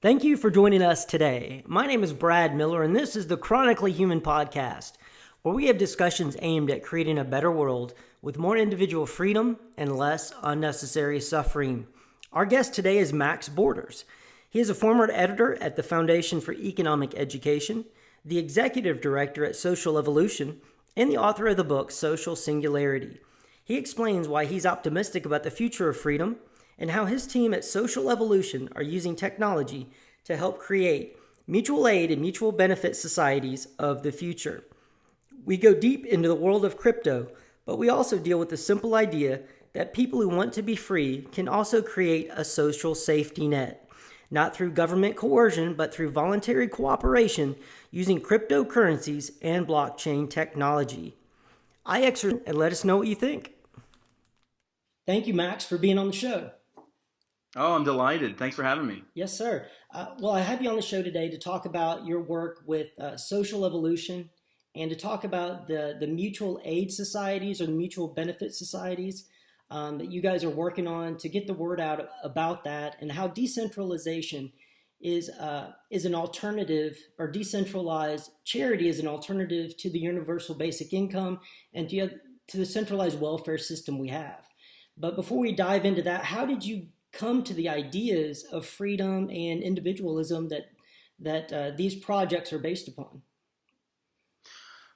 Thank you for joining us today. My name is Brad Miller, and this is the Chronically Human Podcast, where we have discussions aimed at creating a better world with more individual freedom and less unnecessary suffering. Our guest today is Max Borders. He is a former editor at the Foundation for Economic Education, the executive director at Social Evolution, and the author of the book Social SIngularity. He explains why he's optimistic about the future of freedom and how his team at Social Evolution are using technology to help create mutual aid and mutual benefit societies of the future. We go deep into the world of crypto, but we also deal with the simple idea that people who want to be free can also create a social safety net, not through government coercion, but through voluntary cooperation using cryptocurrencies and blockchain technology. I exhort and let us know what you think. Thank you, Max, for being on the show. Oh, I'm delighted. Thanks for having me. Yes, sir. Well, I have you on the show today to talk about your work with Social Evolution and to talk about the mutual aid societies or the mutual benefit societies that you guys are working on to get the word out about that, and how decentralization is an alternative, or decentralized charity is an alternative to the universal basic income and to the centralized welfare system we have. But before we dive into that, how did you come to the ideas of freedom and individualism that these projects are based upon?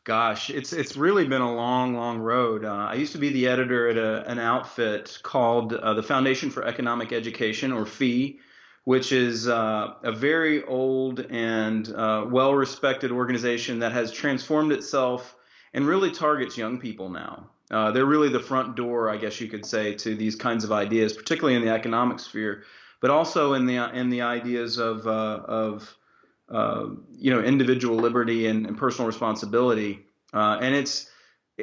Gosh, it's really been a long road. I used to be the editor at an outfit called the Foundation for Economic Education, or FEE, which is a very old and well-respected organization that has transformed itself and really targets young people now. They're really the front door, I guess you could say, to these kinds of ideas, particularly in the economic sphere, but also in the ideas of individual liberty and personal responsibility. And it's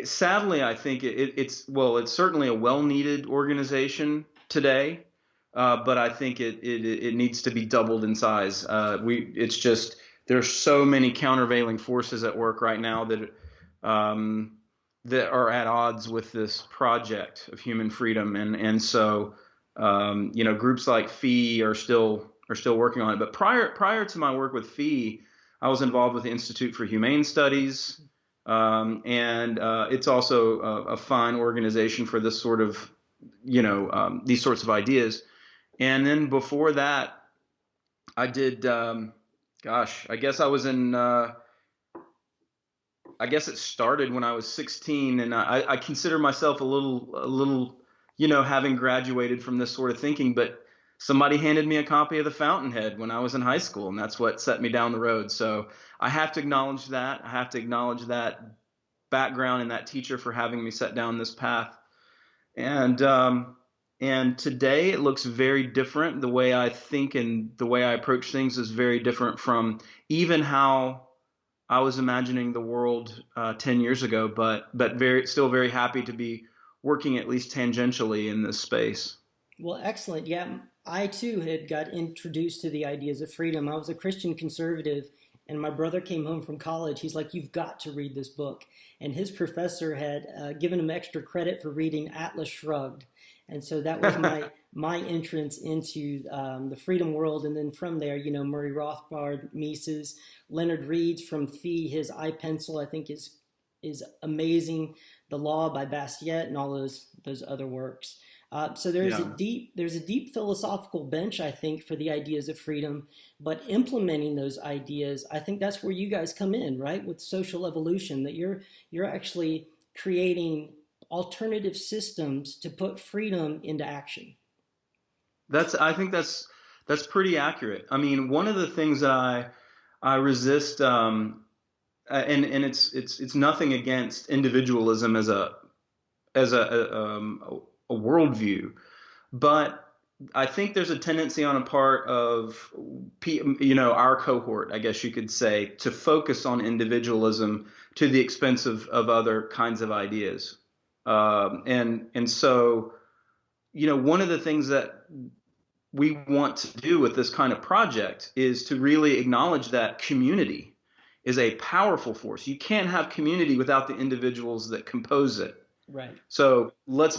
sadly, I think it's certainly a well-needed organization today, but I think it needs to be doubled in size. It's just there's so many countervailing forces at work right now that are at odds with this project of human freedom, and so groups like FEE are still working on it. But prior to my work with FEE, I was involved with the Institute for Humane Studies, and it's also a fine organization for this sort of these sorts of ideas. And then before that, I did I guess I was in I guess it started when I was 16, and I consider myself a little, having graduated from this sort of thinking, but somebody handed me a copy of The Fountainhead when I was in high school, and that's what set me down the road. So I have to acknowledge that. I have to acknowledge that background and that teacher for having me set down this path. And today it looks very different. The way I think and the way I approach things is very different from even how I was imagining the world 10 years ago, but still very happy to be working at least tangentially in this space. Well, excellent. Yeah, I too had got introduced to the ideas of freedom. I was a Christian conservative, and my brother came home from college. He's like, "You've got to read this book." And his professor had given him extra credit for reading Atlas Shrugged. And so that was my entrance into the freedom world. And then from there, Murray Rothbard, Mises, Leonard Reed's from FEE, his iPencil, I think is amazing. The Law by Bastiat and all those other works. So there's a deep philosophical bench, I think, for the ideas of freedom, but implementing those ideas, I think that's where you guys come in, right? With Social Evolution, that you're actually creating alternative systems to put freedom into action. I think that's pretty accurate. I mean, one of the things that I resist, and it's nothing against individualism as a worldview, but I think there's a tendency on a part of our cohort, I guess you could say, to focus on individualism to the expense of other kinds of ideas. And so, one of the things that we want to do with this kind of project is to really acknowledge that community is a powerful force. You can't have community without the individuals that compose it. Right. So let's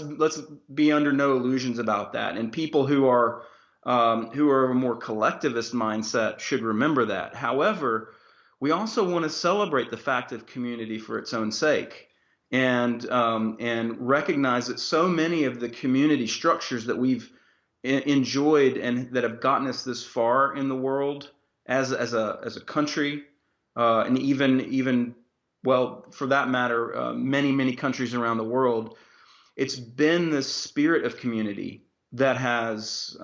be under no illusions about that. And people who are who are of a more collectivist mindset should remember that. However, we also want to celebrate the fact of community for its own sake, and recognize that so many of the community structures that we've enjoyed and that have gotten us this far in the world as a country, and even well, for that matter, many countries around the world, it's been this spirit of community that has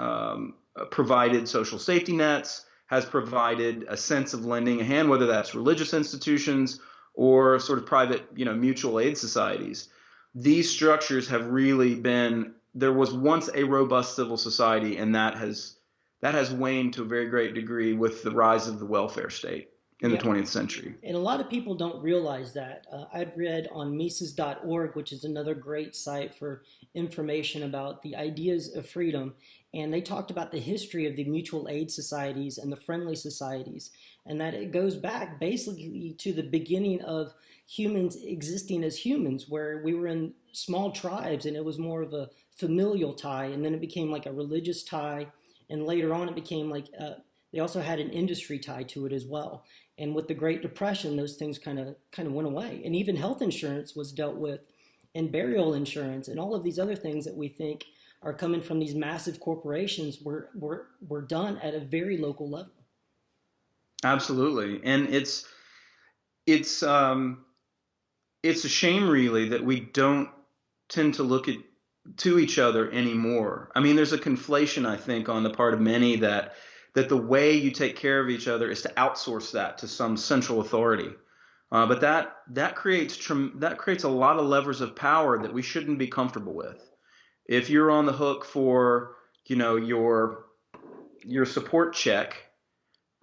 provided social safety nets, has provided a sense of lending a hand, whether that's religious institutions or sort of private, mutual aid societies. These structures have really been. There was once a robust civil society, and that has waned to a very great degree with the rise of the welfare state in the Yeah. 20th century. And a lot of people don't realize that. I'd read on Mises.org, which is another great site for information about the ideas of freedom. And they talked about the history of the mutual aid societies and the friendly societies, and that it goes back basically to the beginning of humans existing as humans, where we were in small tribes and it was more of a familial tie, and then it became like a religious tie, and later on it became like they also had an industry tie to it as well. And with the Great Depression, those things kind of went away. And even health insurance was dealt with, and burial insurance, and all of these other things that we think are coming from these massive corporations were done at a very local level. Absolutely, and it's a shame really that we don't tend to look to each other anymore. I mean, there's a conflation, I think, on the part of many that the way you take care of each other is to outsource that to some central authority. But that creates a lot of levers of power that we shouldn't be comfortable with. If you're on the hook for your support check,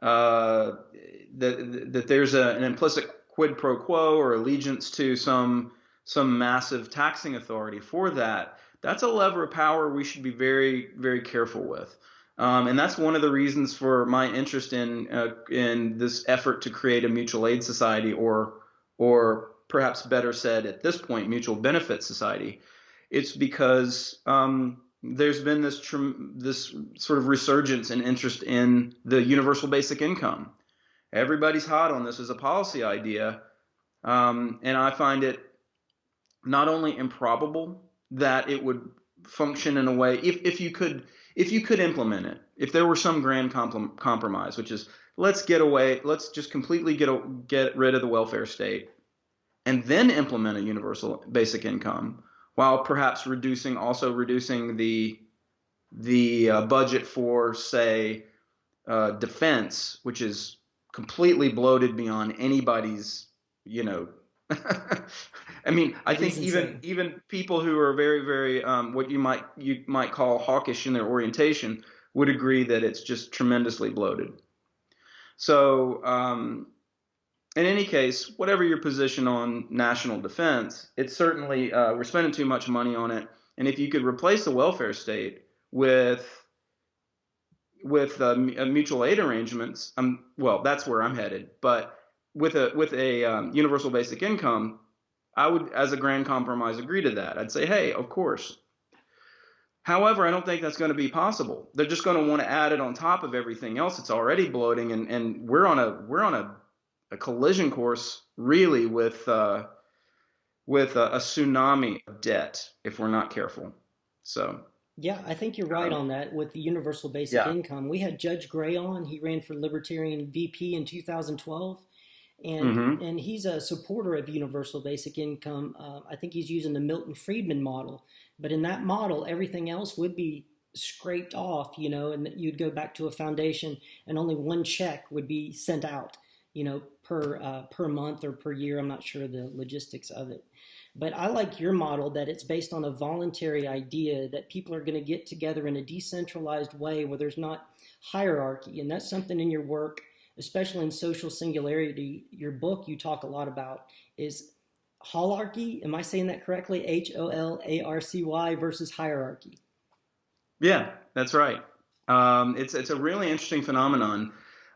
that there's an implicit quid pro quo or allegiance to some massive taxing authority for that. That's a lever of power we should be very, very careful with. And that's one of the reasons for my interest in this effort to create a mutual aid society, or perhaps better said at this point, mutual benefit society. It's because there's been this sort of resurgence in interest in the universal basic income. Everybody's hot on this as a policy idea, and I find it not only improbable that it would function in a way, if you could implement it, if there were some grand compromise, which is let's just completely get rid of the welfare state and then implement a universal basic income, while perhaps reducing the budget for, say, defense, which is completely bloated beyond anybody's, I mean, I think even people who are very, very what you might call hawkish in their orientation would agree that it's just tremendously bloated. So, in any case, whatever your position on national defense, it's certainly we're spending too much money on it. And if you could replace the welfare state with mutual aid arrangements, well, that's where I'm headed. But with a universal basic income, I would, as a grand compromise, agree to that. I'd say, hey, of course. However, I don't think that's going to be possible. They're just going to want to add it on top of everything else that's already bloating, and we're on a collision course, really, with a tsunami of debt if we're not careful. So. Yeah, I think you're right on that with the universal basic income. We had Judge Gray on. He ran for Libertarian VP in 2012. And he's a supporter of universal basic income. I think he's using the Milton Friedman model. But in that model, everything else would be scraped off, and you'd go back to a foundation and only one check would be sent out, per month or per year. I'm not sure the logistics of it. But I like your model that it's based on a voluntary idea that people are going to get together in a decentralized way where there's not hierarchy. And that's something in your work, especially in Social SIngularity, your book you talk a lot about is holarchy. Am I saying that correctly? HOLARCY versus hierarchy. Yeah, that's right. It's a really interesting phenomenon.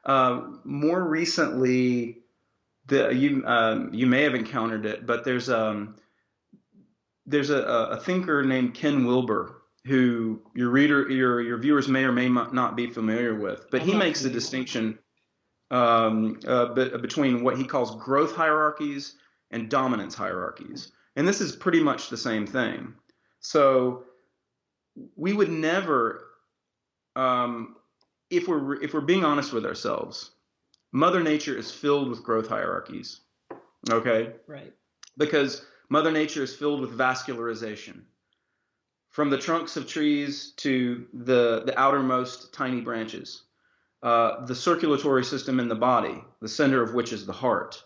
More recently, you may have encountered it, but there's a thinker named Ken Wilber who your viewers may or may not be familiar with. But I'm he not makes a familiar. distinction between what he calls growth hierarchies and dominance hierarchies, and this is pretty much the same thing. So we would never, if we're being honest with ourselves, Mother Nature is filled with growth hierarchies. Okay, Right. because Mother Nature is filled with vascularization. From the trunks of trees to the outermost tiny branches, the circulatory system in the body, the center of which is the heart,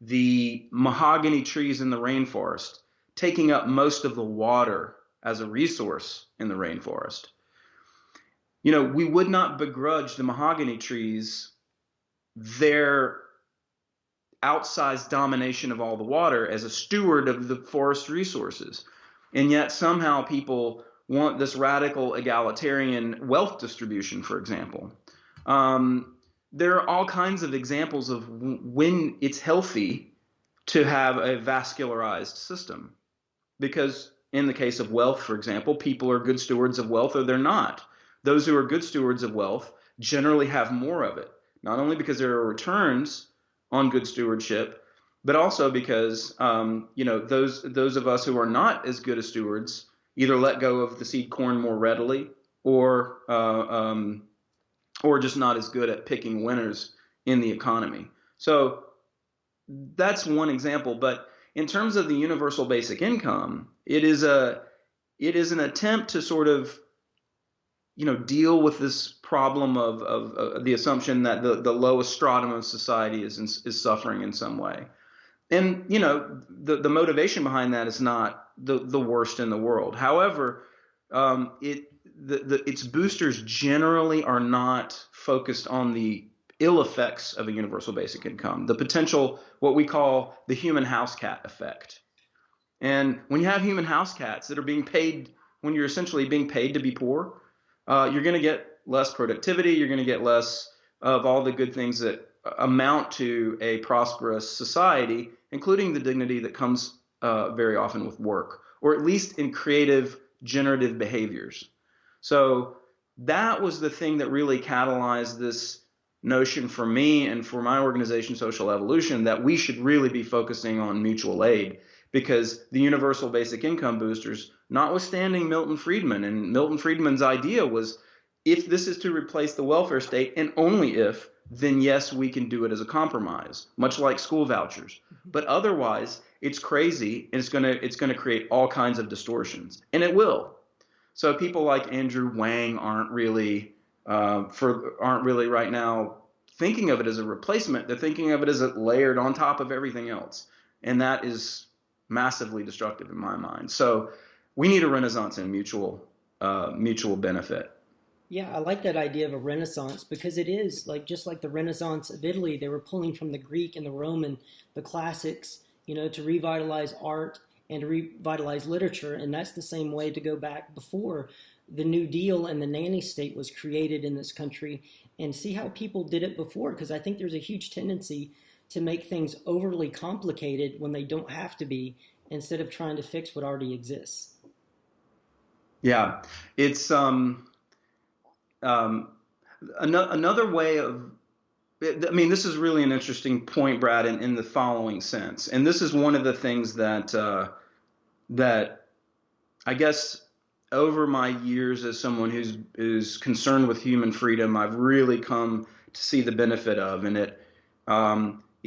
the mahogany trees in the rainforest, taking up most of the water as a resource in the rainforest. We would not begrudge the mahogany trees their outsized domination of all the water as a steward of the forest resources. And yet somehow people want this radical egalitarian wealth distribution, for example. There are all kinds of examples of when it's healthy to have a vascularized system. Because in the case of wealth, for example, people are good stewards of wealth or they're not. Those who are good stewards of wealth generally have more of it, not only because there are returns on good stewardship, but also because those of us who are not as good as stewards either let go of the seed corn more readily, or just not as good at picking winners in the economy. So that's one example. But in terms of the universal basic income, it is an attempt to sort of deal with this problem of the assumption that the lowest stratum of society is suffering in some way. And the motivation behind that is not the worst in the world. However, its boosters generally are not focused on the ill effects of a universal basic income, the potential, what we call the human Housecat effect. And when you have human house cats that are being paid, when you're essentially being paid to be poor, you're going to get less productivity. You're going to get less of all the good things that amount to a prosperous society, including the dignity that comes very often with work, or at least in creative, generative behaviors. So that was the thing that really catalyzed this notion for me and for my organization, Social Evolution, that we should really be focusing on mutual aid, because the universal basic income boosters, notwithstanding Milton Friedman, and Milton Friedman's idea was, if this is to replace the welfare state, and only if, then yes, we can do it as a compromise, much like school vouchers. But otherwise, it's crazy, and it's gonna create all kinds of distortions, and it will. So people like Andrew Wang aren't really right now thinking of it as a replacement. They're thinking of it as a layered on top of everything else, and that is massively destructive in my mind. So we need a renaissance in mutual benefit. Yeah, I like that idea of a renaissance, because it is just like the Renaissance of Italy. They were pulling from the Greek and the Roman, the classics, to revitalize art and to revitalize literature. And that's the same way to go back before the New Deal and the nanny state was created in this country, and see how people did it before. Because I think there's a huge tendency to make things overly complicated when they don't have to be, instead of trying to fix what already exists. Yeah, it's another way of, I mean, this is really an interesting point, Brad, in the following sense. And this is one of the things that I guess over my years as someone who's concerned with human freedom, I've really come to see the benefit of. And it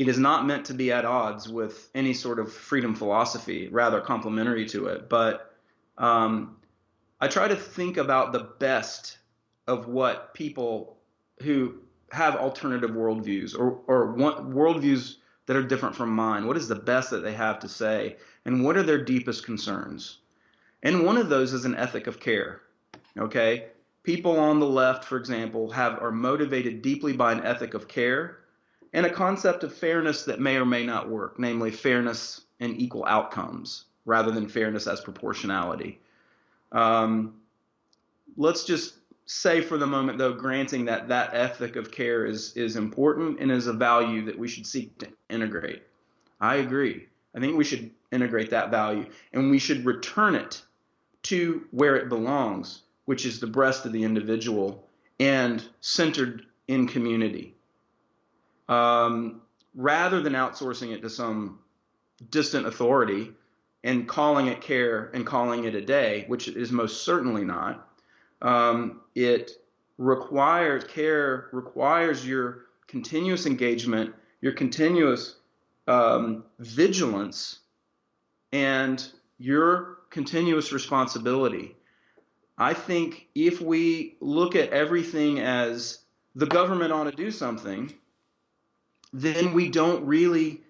is not meant to be at odds with any sort of freedom philosophy, rather complementary to it. But I try to think about the best of what people who have alternative worldviews, or want worldviews that are different from mine, what is the best that they have to say, and what are their deepest concerns? And one of those is an ethic of care. Okay, people on the left, for example, are motivated deeply by an ethic of care and a concept of fairness that may or may not work, namely fairness and equal outcomes rather than fairness as proportionality. Let's just say for the moment, though, granting that ethic of care is important and is a value that we should seek to integrate. I agree. I think we should integrate that value, and we should return it to where it belongs, which is the breast of the individual and centered in community, rather than outsourcing it to some distant authority and calling it care and calling it a day, which it is most certainly not. It requires care, requires your continuous engagement, your continuous vigilance, and your continuous responsibility. I think if we look at everything as the government ought to do something, then we don't really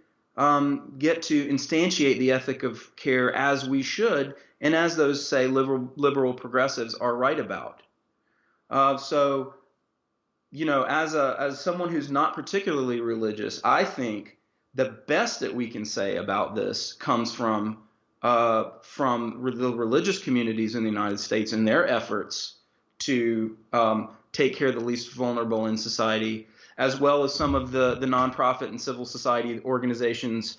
get to instantiate the ethic of care as we should, and as those, say, liberal progressives are right about. So, as someone who's not particularly religious, I think the best that we can say about this comes from the religious communities in the United States and their efforts to take care of the least vulnerable in society, as well as some of the nonprofit and civil society organizations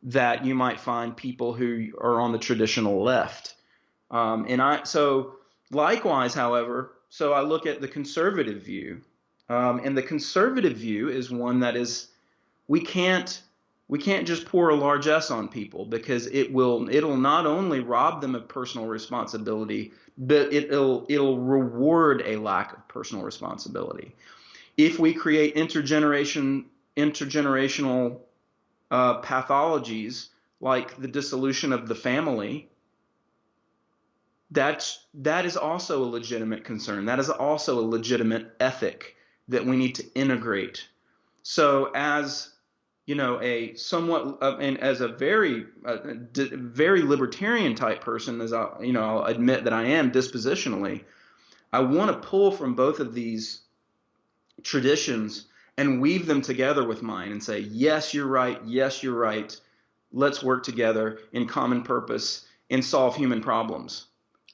that you might find people who are on the traditional left. So likewise, however, so I look at the conservative view, and the conservative view is one that is, we can't just pour a largesse on people, because it'll not only rob them of personal responsibility, but it'll reward a lack of personal responsibility. If we create intergenerational pathologies like the dissolution of the family, that is also a legitimate concern. That is also a legitimate ethic that we need to integrate. So as a somewhat and as a very libertarian type person, as I'll admit that I am dispositionally, I want to pull from both of these traditions and weave them together with mine and say, yes, you're right. Yes, you're right. Let's work together in common purpose and solve human problems.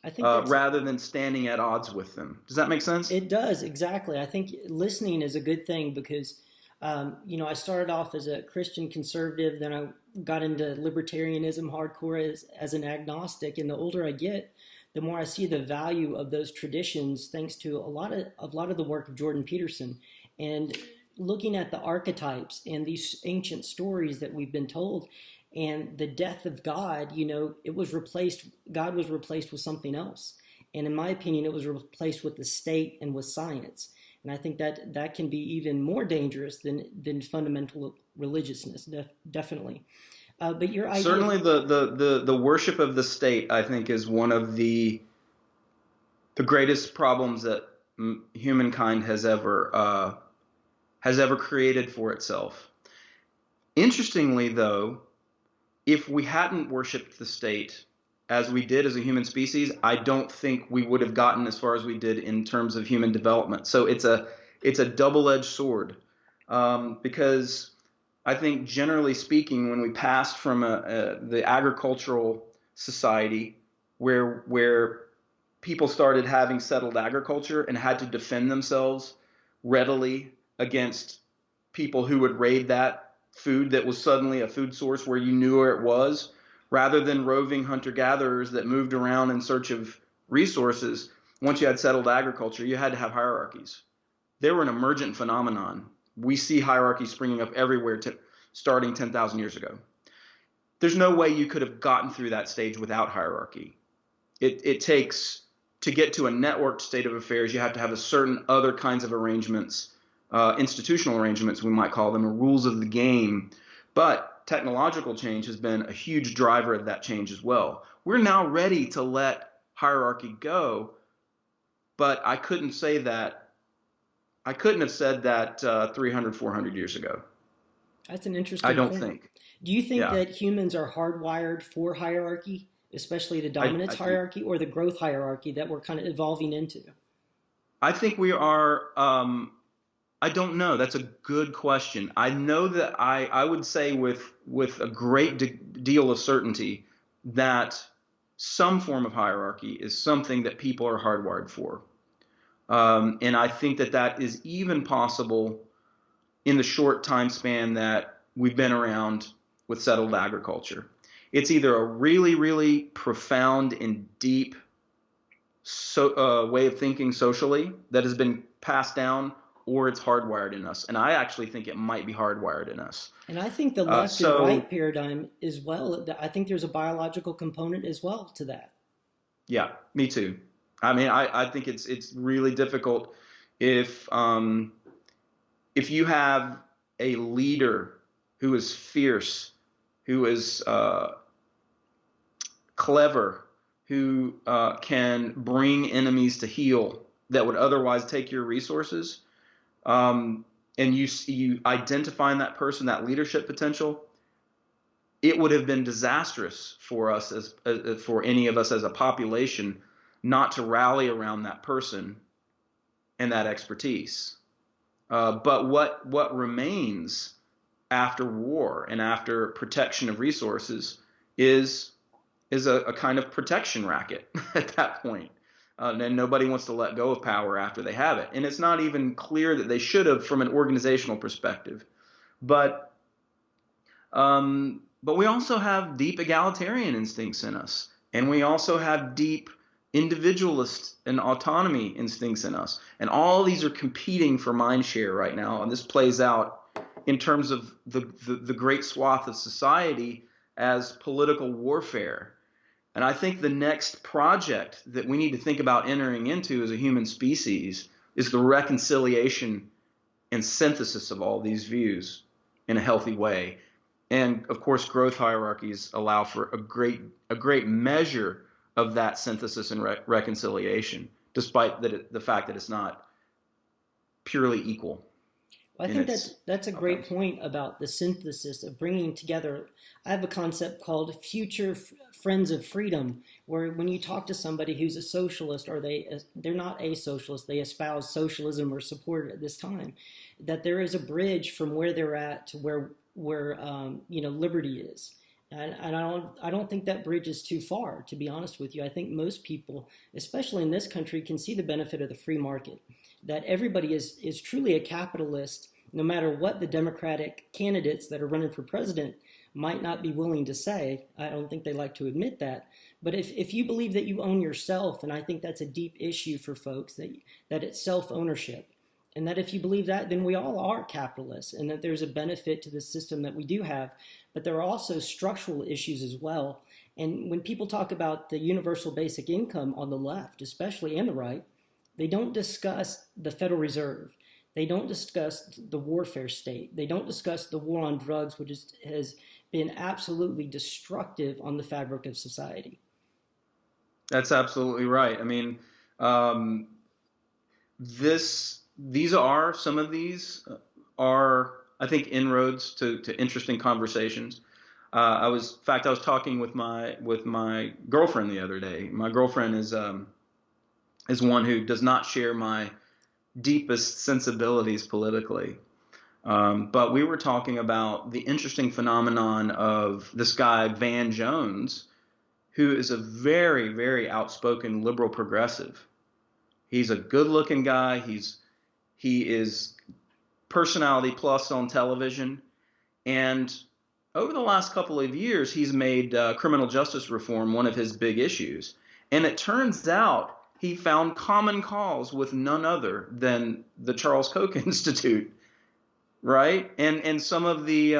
I think rather than standing at odds with them. Does that make sense? It does, exactly. I think listening is a good thing because, I started off as a Christian conservative, then I got into libertarianism hardcore as an agnostic, and the older I get, the more I see the value of those traditions, thanks to a lot of the work of Jordan Peterson, and looking at the archetypes and these ancient stories that we've been told. And the death of God, God was replaced with something else. And in my opinion, it was replaced with the state and with science. And I think that can be even more dangerous than fundamental religiousness, definitely. But your idea, certainly the worship of the state, I think, is one of the greatest problems that humankind has ever created for itself. Interestingly, though, if we hadn't worshipped the state as we did as a human species, I don't think we would have gotten as far as we did in terms of human development. So it's a double-edged sword, because I think generally speaking, when we passed from the agricultural society where people started having settled agriculture and had to defend themselves readily against people who would raid that food that was suddenly a food source where you knew where it was, rather than roving hunter-gatherers that moved around in search of resources. Once you had settled agriculture, you had to have hierarchies. They were an emergent phenomenon. We see hierarchies springing up everywhere starting 10,000 years ago. There's no way you could have gotten through that stage without hierarchy. It takes, to get to a networked state of affairs, you have to have a certain other kinds of arrangements, institutional arrangements, we might call them, or rules of the game. But technological change has been a huge driver of that change as well. We're now ready to let hierarchy go, but I couldn't have said that 300, 400 years ago. That's an interesting I don't point. think. Do you think that humans are hardwired for hierarchy, especially the dominance hierarchy or the growth hierarchy that we're kind of evolving into? I think we are. I don't know. That's a good question. I know that I would say with a great deal of certainty that some form of hierarchy is something that people are hardwired for. And I think that is even possible in the short time span that we've been around with settled agriculture. It's either a really, really profound and deep way of thinking socially that has been passed down, or it's hardwired in us. And I actually think it might be hardwired in us. And I think the left and So right paradigm as well, I think there's a biological component as well to that. yeah, me too. I mean, I think it's really difficult if you have a leader who is fierce, who is clever, who can bring enemies to heel that would otherwise take your resources, and you identify in that person that leadership potential, it would have been disastrous for us as for any of us as a population not to rally around that person and that expertise. But what remains after war and after protection of resources is a kind of protection racket at that point. And nobody wants to let go of power after they have it. And it's not even clear that they should have from an organizational perspective. But we also have deep egalitarian instincts in us. And we also have deep individualist and autonomy instincts in us. And all these are competing for mind share right now. And this plays out in terms of the great swath of society as political warfare. And I think the next project that we need to think about entering into as a human species is the reconciliation and synthesis of all these views in a healthy way. And of course, growth hierarchies allow for a great measure of that synthesis and reconciliation, despite the fact that it's not purely equal. Well, I think that's a great point about the synthesis of bringing together. I have a concept called future friends of freedom, where when you talk to somebody who's a socialist, or they're not a socialist, they espouse socialism or support it at this time, that there is a bridge from where they're at to where liberty is. And I don't think that bridge is too far, to be honest with you. I think most people, especially in this country, can see the benefit of the free market, that everybody is truly a capitalist, no matter what the Democratic candidates that are running for president might not be willing to say. I don't think they like to admit that. But if you believe that you own yourself, and I think that's a deep issue for folks, that it's self-ownership, and that if you believe that, then we all are capitalists, and that there's a benefit to the system that we do have. But there are also structural issues as well. And when people talk about the universal basic income on the left, especially and the right, they don't discuss the Federal Reserve. They don't discuss the warfare state. They don't discuss the war on drugs, which has been absolutely destructive on the fabric of society. That's absolutely right. I mean, some of these are, I think, inroads to interesting conversations. I was talking with my girlfriend the other day. My girlfriend is one who does not share my deepest sensibilities politically. But we were talking about the interesting phenomenon of this guy, Van Jones, who is a very, very outspoken liberal progressive. He's a good-looking guy. He is personality plus on television. And over the last couple of years, he's made criminal justice reform one of his big issues. And it turns out he found common cause with none other than the Charles Koch Institute, right? And some of the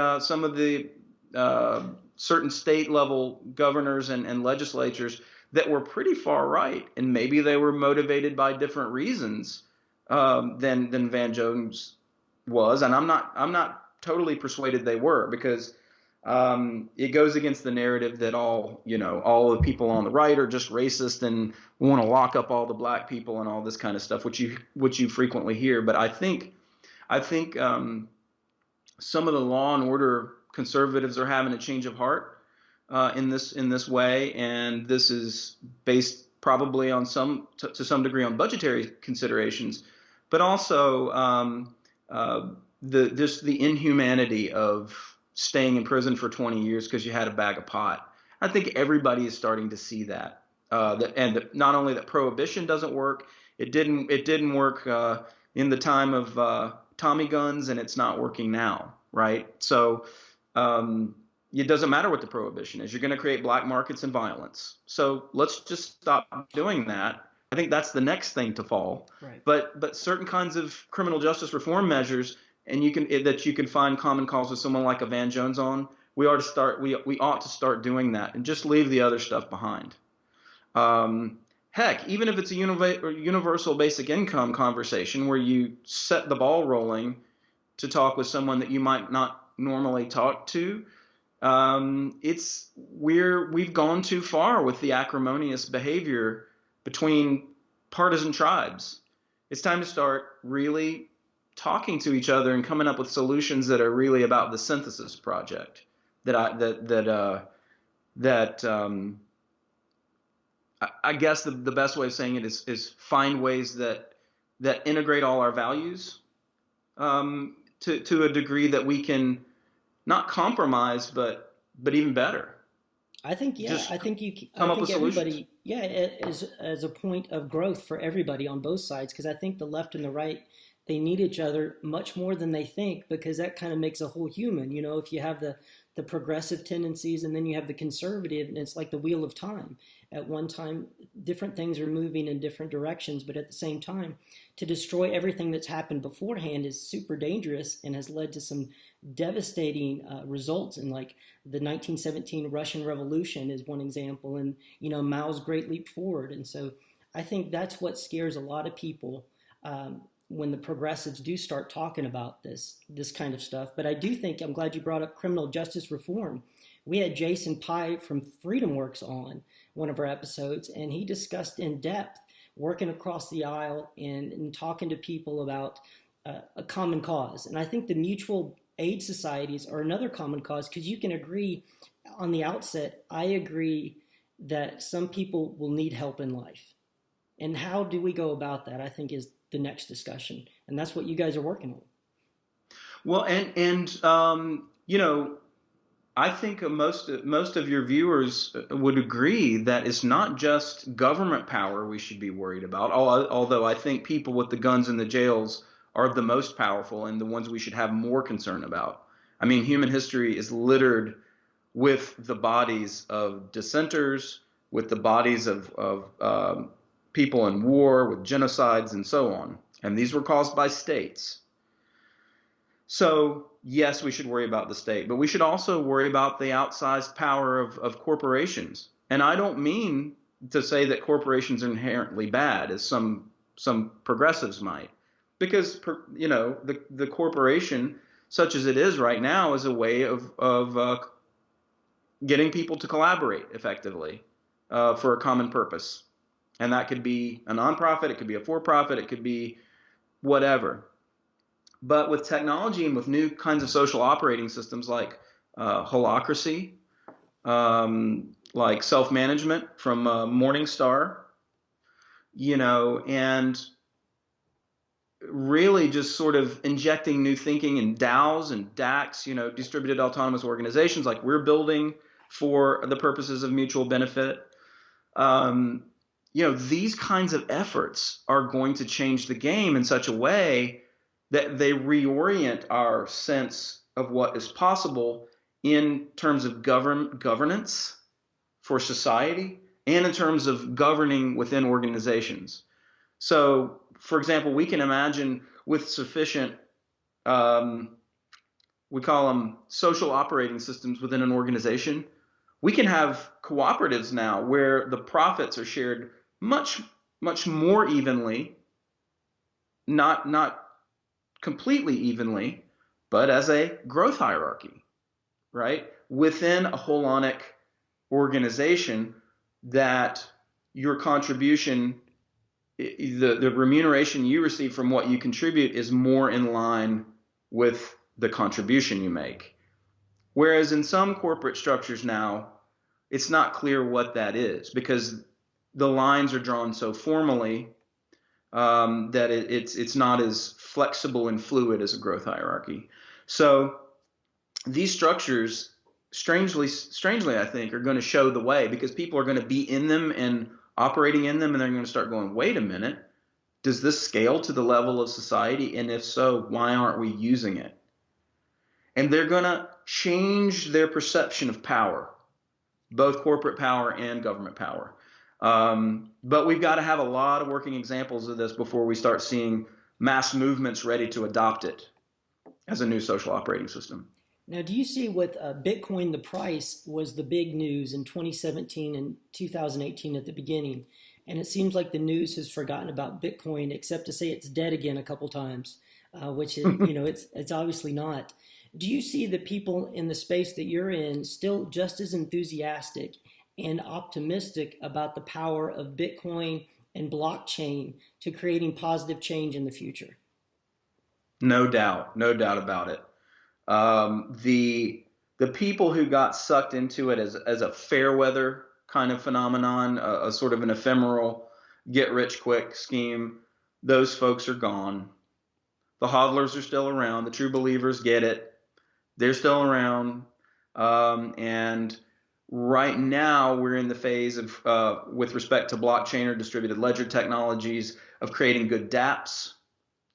certain state level governors and legislatures that were pretty far right, and maybe they were motivated by different reasons than Van Jones was, and I'm not totally persuaded they were, because it goes against the narrative that all the people on the right are just racist and want to lock up all the black people and all this kind of stuff, which you frequently hear. But I think some of the law and order conservatives are having a change of heart in this way, and this is based probably on to some degree on budgetary considerations, but also the inhumanity of staying in prison for 20 years because you had a bag of pot. I think everybody is starting to see that, and not only that prohibition doesn't work, it didn't work in the time of Tommy guns, and it's not working now, right? So it doesn't matter what the prohibition is. You're going to create black markets and violence. So let's just stop doing that I think that's the next thing to fall. Right. But certain kinds of criminal justice reform measures, and you can find common cause with someone like a Van Jones on. We ought to start doing that and just leave the other stuff behind. Heck, even if it's a universal basic income conversation where you set the ball rolling to talk with someone that you might not normally talk to, we've gone too far with the acrimonious behavior between partisan tribes. It's time to start really talking to each other and coming up with solutions that are really about the synthesis project. I guess the best way of saying it is find ways that integrate all our values to a degree that we can not compromise, but even better. I think, yeah, Just I think come up with everybody, solutions. yeah, as a point of growth for everybody on both sides, because I think the left and the right, they need each other much more than they think, because that kind of makes a whole human. You know, if you have the progressive tendencies and then you have the conservative, and it's like the wheel of time. At one time, different things are moving in different directions, but at the same time, to destroy everything that's happened beforehand is super dangerous and has led to some devastating results. And like the 1917 Russian Revolution is one example, and Mao's Great Leap Forward. And so I think that's what scares a lot of people when the progressives do start talking about this kind of stuff. But I do think, I'm glad you brought up criminal justice reform. We had Jason Pye from FreedomWorks on one of our episodes, and he discussed in depth working across the aisle and talking to people about a common cause. And I think the mutual aid societies are another common cause, because you can agree on the outset, I agree that some people will need help in life. And how do we go about that, I think, is the next discussion. And that's what you guys are working on. Well, I think most of your viewers would agree that it's not just government power we should be worried about. Although I think people with the guns in the jails are the most powerful and the ones we should have more concern about. I mean, human history is littered with the bodies of dissenters, with the bodies of people in war, with genocides and so on. And these were caused by states. So yes, we should worry about the state, but we should also worry about the outsized power of corporations. And I don't mean to say that corporations are inherently bad, as some progressives might, because the corporation, such as it is right now, is a way of getting people to collaborate effectively for a common purpose. And that could be a nonprofit, it could be a for-profit, it could be whatever. But with technology and with new kinds of social operating systems like holacracy, like self-management from Morningstar, and really just sort of injecting new thinking in DAOs and DACs, distributed autonomous organizations like we're building for the purposes of mutual benefit. These kinds of efforts are going to change the game in such a way that they reorient our sense of what is possible in terms of governance for society and in terms of governing within organizations. So, for example, we can imagine with sufficient, we call them social operating systems within an organization, we can have cooperatives now where the profits are shared much, much more evenly, not completely evenly, but as a growth hierarchy, right? Within a holonic organization, that your contribution, the remuneration you receive from what you contribute is more in line with the contribution you make. Whereas in some corporate structures now, it's not clear what that is, because the lines are drawn so formally that it's not as flexible and fluid as a growth hierarchy. So these structures, strangely, I think, are going to show the way, because people are going to be in them and operating in them, and they're going to start going, wait a minute, does this scale to the level of society? And if so, why aren't we using it? And they're going to change their perception of power, both corporate power and government power. But we've got to have a lot of working examples of this before we start seeing mass movements ready to adopt it as a new social operating system. Now, do you see with Bitcoin, the price was the big news in 2017 and 2018 at the beginning, and it seems like the news has forgotten about Bitcoin, except to say it's dead again a couple times, which is, it's obviously not. Do you see the people in the space that you're in still just as enthusiastic and optimistic about the power of Bitcoin and blockchain to creating positive change in the future? No doubt, no doubt about it. The people who got sucked into it as a fair weather kind of phenomenon, a sort of an ephemeral get rich quick scheme, those folks are gone. The hodlers are still around. The true believers get it. They're still around. And right now we're in the phase of, with respect to blockchain or distributed ledger technologies, of creating good dApps,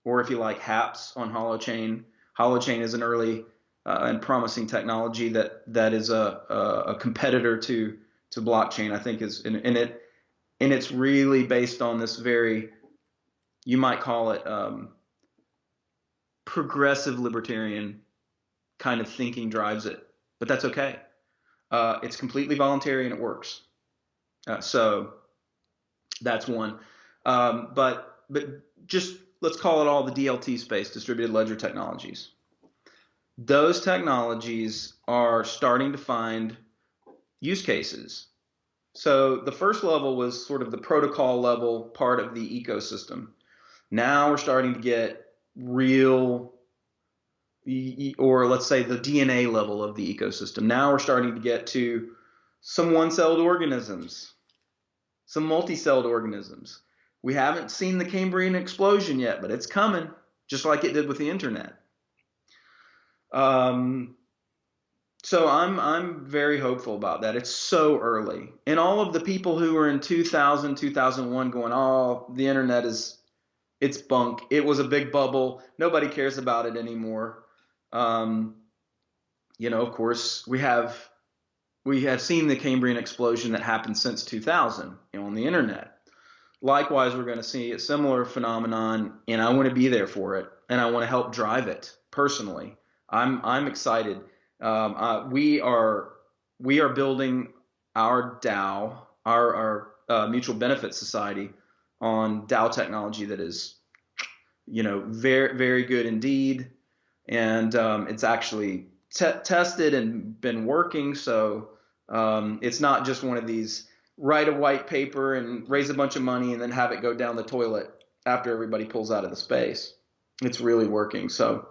or if you like, HAPS on Holochain. Holochain is an early and promising technology that is a competitor to blockchain, I think, and it's really based on this very, you might call it progressive libertarian kind of thinking drives it, but that's okay. It's completely voluntary and it works. So that's one. But just let's call it all the DLT space, distributed ledger technologies. Those technologies are starting to find use cases. So the first level was sort of the protocol level part of the ecosystem. Now we're starting to get real, or let's say the DNA level of the ecosystem. Now we're starting to get to some one-celled organisms, some multi-celled organisms. We haven't seen the Cambrian explosion yet, but it's coming, just like it did with the internet. So I'm very hopeful about that. It's so early. And all of the people who were in 2000, 2001 going, oh, the internet it's bunk. It was a big bubble. Nobody cares about it anymore. Of course, we have seen the Cambrian explosion that happened since 2000 on the internet. Likewise, we're going to see a similar phenomenon, and I want to be there for it, and I want to help drive it personally. I'm excited. We are building our DAO, our mutual benefit society, on DAO technology that is, very, very good indeed, and it's actually tested and been working. So it's not just one of these write a white paper and raise a bunch of money and then have it go down the toilet after everybody pulls out of the space. It's really working. So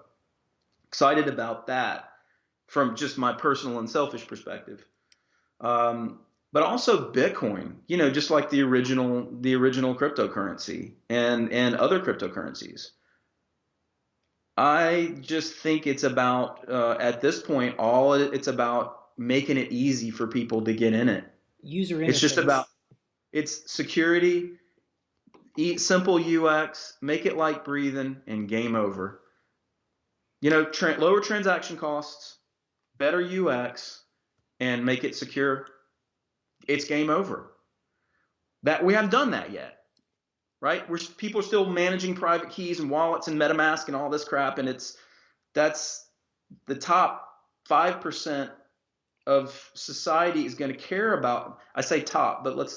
excited about that from just my personal and selfish perspective. But also Bitcoin, just like the original cryptocurrency and other cryptocurrencies. I just think it's about, at this point, it's about making it easy for people to get in it. User interface. It's just about, it's security, simple UX, make it like breathing, and game over. Lower transaction costs, better UX, and make it secure. It's game over. That we haven't done that yet, right? People are still managing private keys and wallets and MetaMask and all this crap, and that's the top 5% of society is going to care about. I say top, but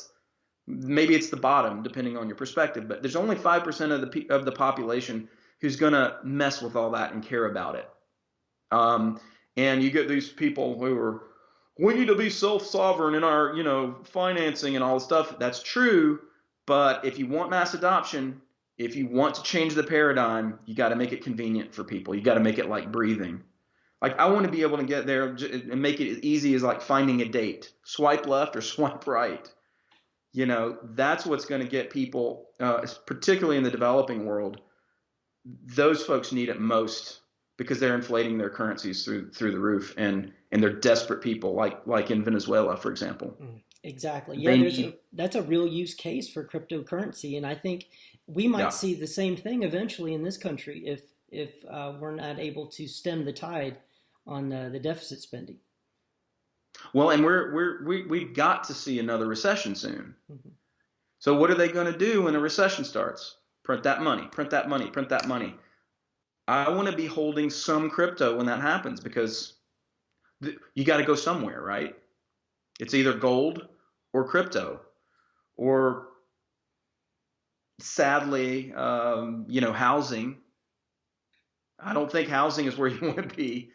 maybe it's the bottom depending on your perspective. But there's only 5% of the population who's going to mess with all that and care about it. And you get these people who are, we need to be self-sovereign in our, financing and all this stuff. That's true. But if you want mass adoption, if you want to change the paradigm, you got to make it convenient for people. You got to make it like breathing. Like, I want to be able to get there and make it as easy as like finding a date. Swipe left or swipe right. That's what's going to get people, particularly in the developing world. Those folks need it most because they're inflating their currencies through the roof, and they're desperate people, like in Venezuela, for example. Exactly. Yeah, that's a real use case for cryptocurrency, and I think we might see the same thing eventually in this country if we're not able to stem the tide on the deficit spending. Well, and we've got to see another recession soon. So what are they going to do when a recession starts? Print that money, print that money, print that money. I want to be holding some crypto when that happens, because you got to go somewhere, right? It's either gold or crypto, or sadly, housing. I don't think housing is where you want to be,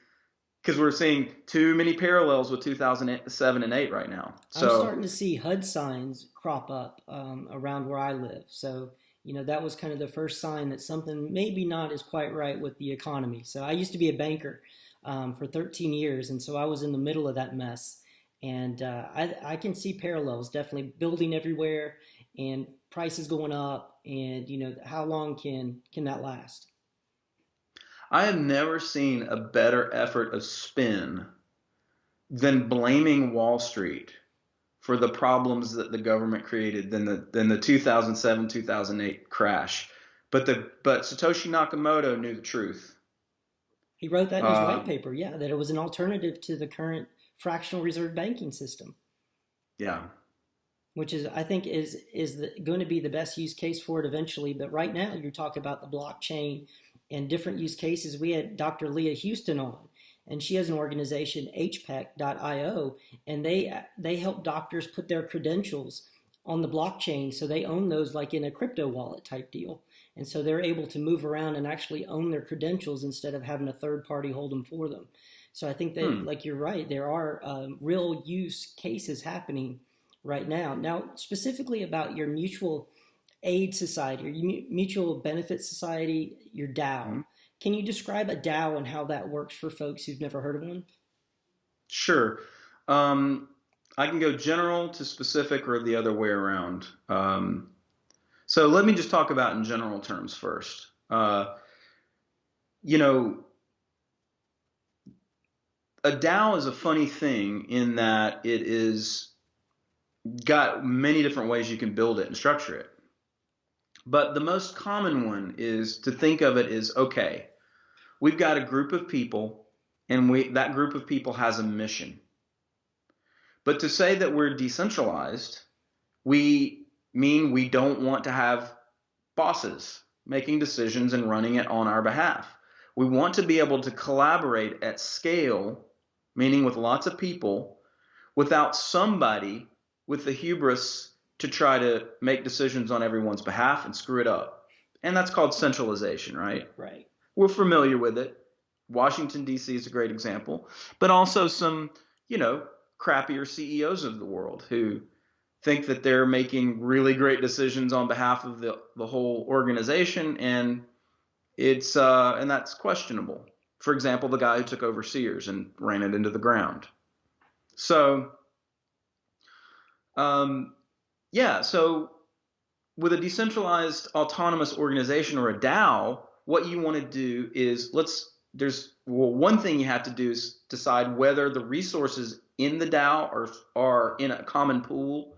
because we're seeing too many parallels with 2007 and 8 right now. I'm So starting to see HUD signs crop up around where I live. So, that was kind of the first sign that something maybe not is quite right with the economy. So, I used to be a banker for 13 years, and so I was in the middle of that mess. And I can see parallels definitely building everywhere and prices going up. And, how long can that last? I have never seen a better effort of spin than blaming Wall Street for the problems that the government created than the 2007 2008 crash. But Satoshi Nakamoto knew the truth. He wrote that in his white Um, paper, yeah, that it was an alternative to the current fractional reserve banking system, yeah. which is I think is going to be the best use case for it eventually. But right now, you're talking about the blockchain and different use cases. We had Dr. Leah Houston on, and she has an organization, HPEC.io, and they help doctors put their credentials on the blockchain, so they own those like in a crypto wallet type deal. And so they're able to move around and actually own their credentials instead of having a third party hold them for them. So I think that, Hmm. like you're right, there are real use cases happening right now. Now, specifically about your mutual aid society or mutual benefit society, your DAO. Hmm. Can you describe a DAO and how that works for folks who've never heard of one? Sure. Um, I can go general to specific or the other way around. So let me just talk about in general terms first. You know, a DAO is a funny thing in that it is got many different ways you can build it and structure it. But the most common one is to think of it as, okay, we've got a group of people, and that group of people has a mission. But to say that we're decentralized, we mean we don't want to have bosses making decisions and running it on our behalf. We want to be able to collaborate at scale, meaning with lots of people, without somebody with the hubris to try to make decisions on everyone's behalf and screw it up. And that's called centralization, right? Right. We're familiar with it. Washington, D.C. is a great example, but also some, crappier CEOs of the world who think that they're making really great decisions on behalf of the whole organization, and and that's questionable. For example, the guy who took over Sears and ran it into the ground. So, so with a decentralized autonomous organization or a DAO, what you want to do is one thing you have to do is decide whether the resources in the DAO are in a common pool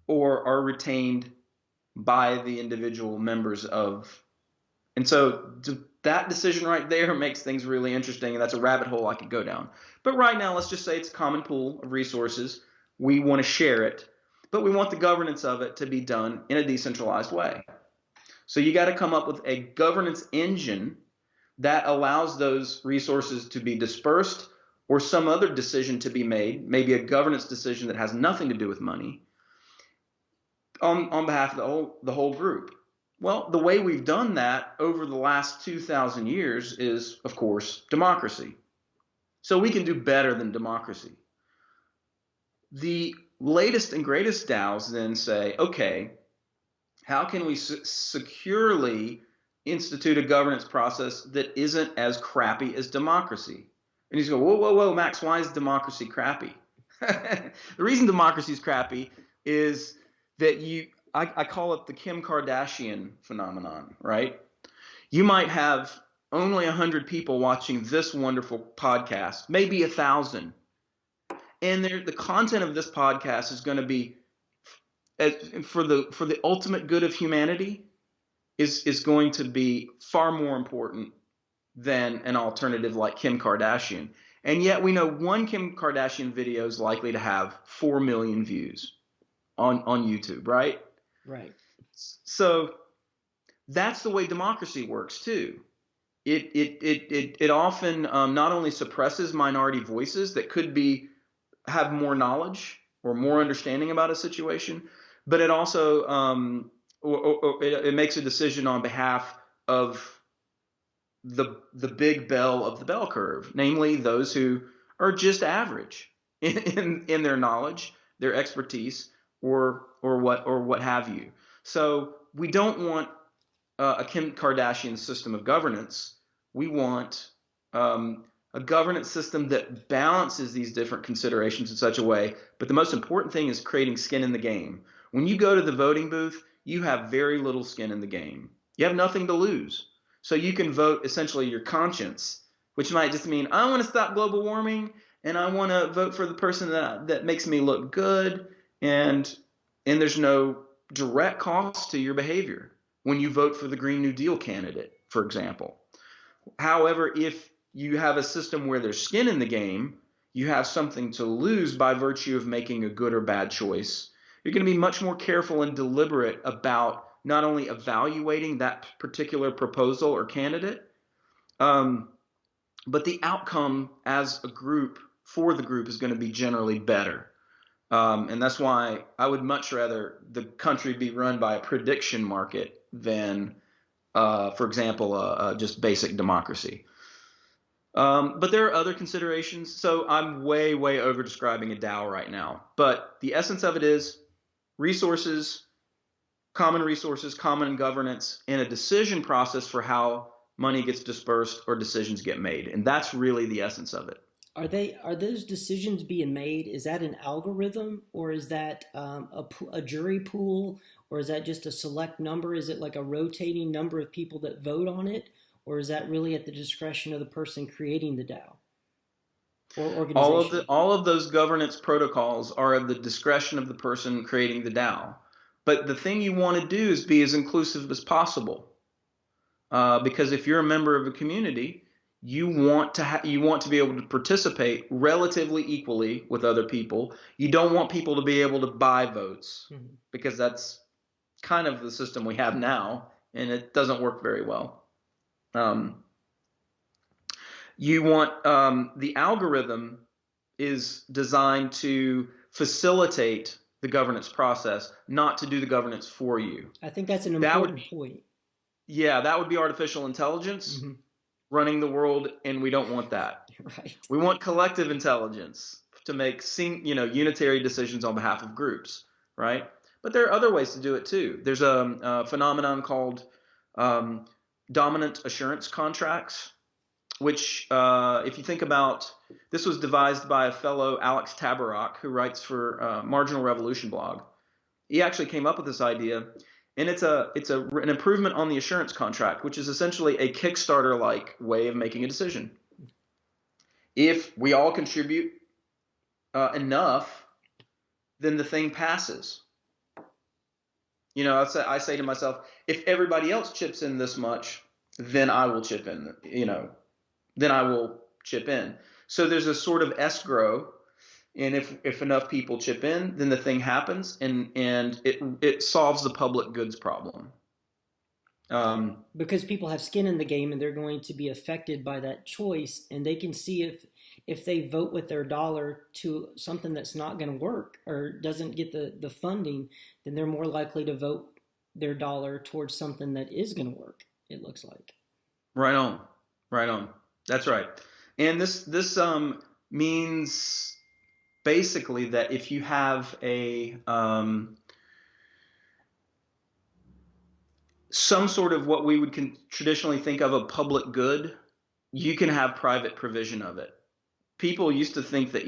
or are retained by the individual members of. And so that decision right there makes things really interesting, and that's a rabbit hole I could go down. But right now, let's just say it's a common pool of resources. We want to share it, but we want the governance of it to be done in a decentralized way. So you got to come up with a governance engine that allows those resources to be dispersed or some other decision to be made, maybe a governance decision that has nothing to do with money, on behalf of the whole group. Well, the way we've done that over the last 2,000 years is, of course, democracy. So we can do better than democracy. The latest and greatest DAOs then say, okay, how can we securely institute a governance process that isn't as crappy as democracy? And he's going, whoa, Max, why is democracy crappy? The reason democracy is crappy is that I call it the Kim Kardashian phenomenon, right? You might have only 100 people watching this wonderful podcast, maybe 1,000. And the content of this podcast is going to be, for the ultimate good of humanity, is going to be far more important than an alternative like Kim Kardashian. And yet we know one Kim Kardashian video is likely to have 4 million views on YouTube, right? Right. So that's the way democracy works too. It often not only suppresses minority voices that could have more knowledge or more understanding about a situation, but it also it makes a decision on behalf of the big bell of the bell curve, namely those who are just average in their knowledge, their expertise, or what have you. So we don't want a Kim Kardashian system of governance. We want a governance system that balances these different considerations in such a way. But the most important thing is creating skin in the game. When you go to the voting booth, you have very little skin in the game. You have nothing to lose. So you can vote essentially your conscience, which might just mean I want to stop global warming and I want to vote for the person that makes me look good, and there's no direct cost to your behavior when you vote for the Green New Deal candidate, for example. However, if you have a system where there's skin in the game, you have something to lose by virtue of making a good or bad choice. You're going to be much more careful and deliberate about not only evaluating that particular proposal or candidate, but the outcome as a group for the group is going to be generally better. And that's why I would much rather the country be run by a prediction market than, for example, just basic democracy. But there are other considerations. So I'm way, way over describing a DAO right now. But the essence of it is resources, common governance, and a decision process for how money gets dispersed or decisions get made. And that's really the essence of it. Are those decisions being made? Is that an algorithm, or is that a jury pool, or is that just a select number? Is it like a rotating number of people that vote on it, or is that really at the discretion of the person creating the DAO or organization? All of those governance protocols are at the discretion of the person creating the DAO. But the thing you want to do is be as inclusive as possible, because if you're a member of a community, you want to be able to participate relatively equally with other people. You don't want people to be able to buy votes, because that's kind of the system we have now, and it doesn't work very well. You want the algorithm is designed to facilitate the governance process, not to do the governance for you. I think that's an important point. Yeah, that would be artificial intelligence running the world, and we don't want that. Right. We want collective intelligence to make unitary decisions on behalf of groups, right? But there are other ways to do it too. There's a phenomenon called dominant assurance contracts, which, if you think about, this was devised by a fellow, Alex Tabarrok, who writes for Marginal Revolution blog. He actually came up with this idea, and it's an improvement on the assurance contract, which is essentially a Kickstarter-like way of making a decision. If we all contribute enough, then the thing passes. I say to myself, if everybody else chips in this much, then I will chip in. Then I will chip in. So there's a sort of escrow, and if enough people chip in, then the thing happens, and it solves the public goods problem. Because people have skin in the game, and they're going to be affected by that choice, and they can see if they vote with their dollar to something that's not going to work or doesn't get the funding, then they're more likely to vote their dollar towards something that is going to work, it looks like. Right on. That's right. And this means basically that if you have some sort of what we would traditionally think of a public good, you can have private provision of it. People used to think that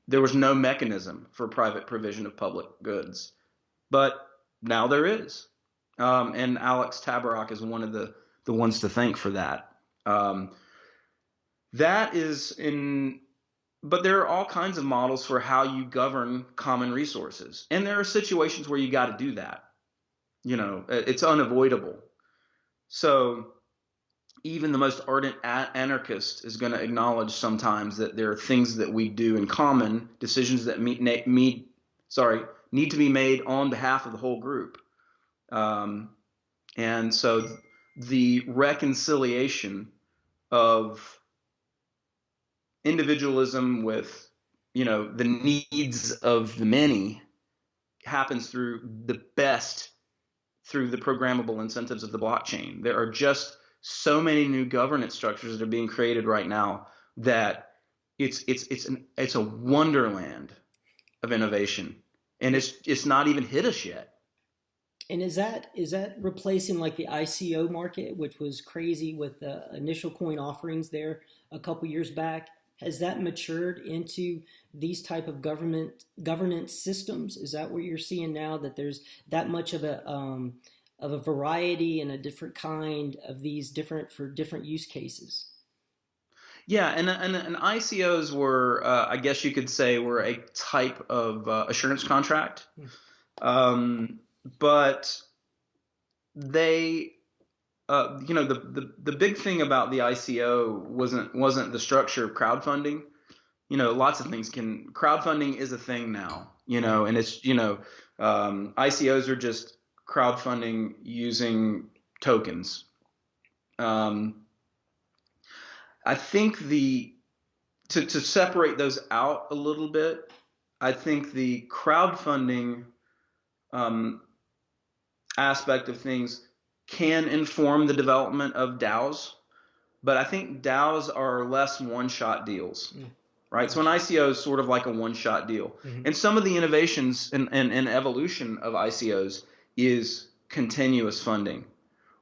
there was no mechanism for private provision of public goods, but now there is. And Alex Tabarrok is one of the ones to thank for that. But there are all kinds of models for how you govern common resources. And there are situations where you got to do that. It's unavoidable. So even the most ardent anarchist is going to acknowledge sometimes that there are things that we do in common, decisions that need to be made on behalf of the whole group. Um, and so the reconciliation of individualism with, the needs of the many happens through the programmable incentives of the blockchain. There are just so many new governance structures that are being created right now that it's a wonderland of innovation, and it's not even hit us yet. And is that replacing like the ICO market, which was crazy with the initial coin offerings there a couple years back? Has that matured into these type of governance systems? Is that what you're seeing now? That there's that much of a variety and a different kind of these different for different use cases? Yeah, and ICOs were, I guess you could say, were a type of assurance contract, um, but they, the big thing about the ICO wasn't the structure of crowdfunding. Lots of things crowdfunding is a thing now. And it's ICOs are just crowdfunding using tokens. I think to separate those out a little bit, I think the crowdfunding aspect of things can inform the development of DAOs, but I think DAOs are less one-shot deals, right? So an ICO is sort of like a one-shot deal. And some of the innovations and evolution of ICOs is continuous funding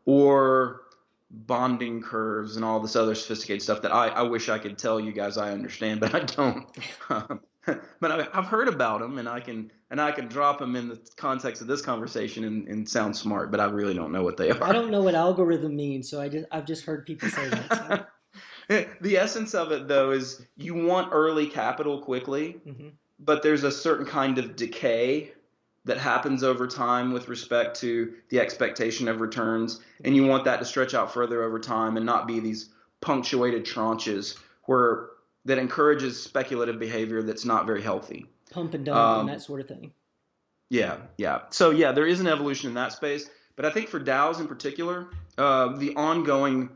or bonding curves and all this other sophisticated stuff that I wish I could tell you guys I understand, but I don't. But I've heard about them, and I can drop them in the context of this conversation and sound smart, but I really don't know what they are. I don't know what algorithm means, so I've just heard people say that. So. The essence of it, though, is you want early capital quickly, but there's a certain kind of decay that happens over time with respect to the expectation of returns, and you want that to stretch out further over time and not be these punctuated tranches that encourages speculative behavior that's not very healthy. Pump and dump and that sort of thing. Yeah. So yeah, there is an evolution in that space, but I think for DAOs in particular, the ongoing,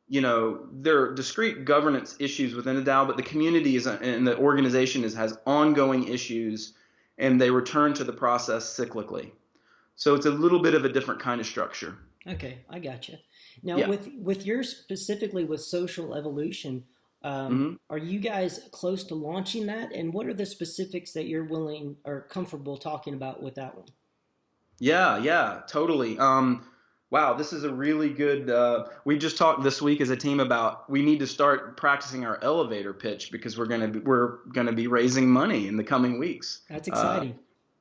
there are discrete governance issues within a DAO, but the community and the organization has ongoing issues, and they return to the process cyclically. So it's a little bit of a different kind of structure. Okay, I gotcha. Now, with your specifically with social evolution, are you guys close to launching that? And what are the specifics that you're willing or comfortable talking about with that one? Yeah, totally. Wow, this is a really good. We just talked this week as a team about we need to start practicing our elevator pitch because we're gonna be raising money in the coming weeks. That's exciting.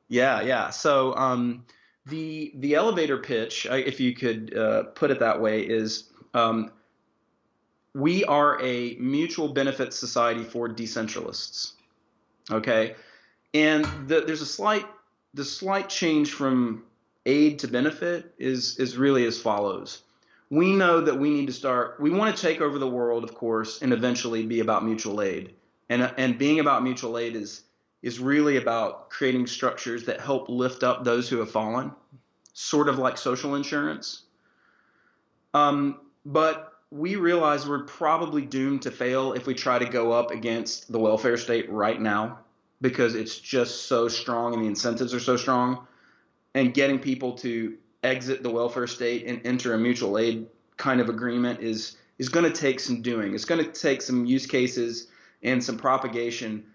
Yeah. So the elevator pitch, if you could put it that way, is we are a mutual benefit society for decentralists. Okay, and there's the slight change from aid to benefit is really as follows. We know that we want to take over the world, of course, and eventually be about mutual aid. And being about mutual aid is really about creating structures that help lift up those who have fallen, sort of like social insurance. But we realize we're probably doomed to fail if we try to go up against the welfare state right now because it's just so strong and the incentives are so strong. And getting people to exit the welfare state and enter a mutual aid kind of agreement is going to take some doing. It's going to take some use cases and some propagation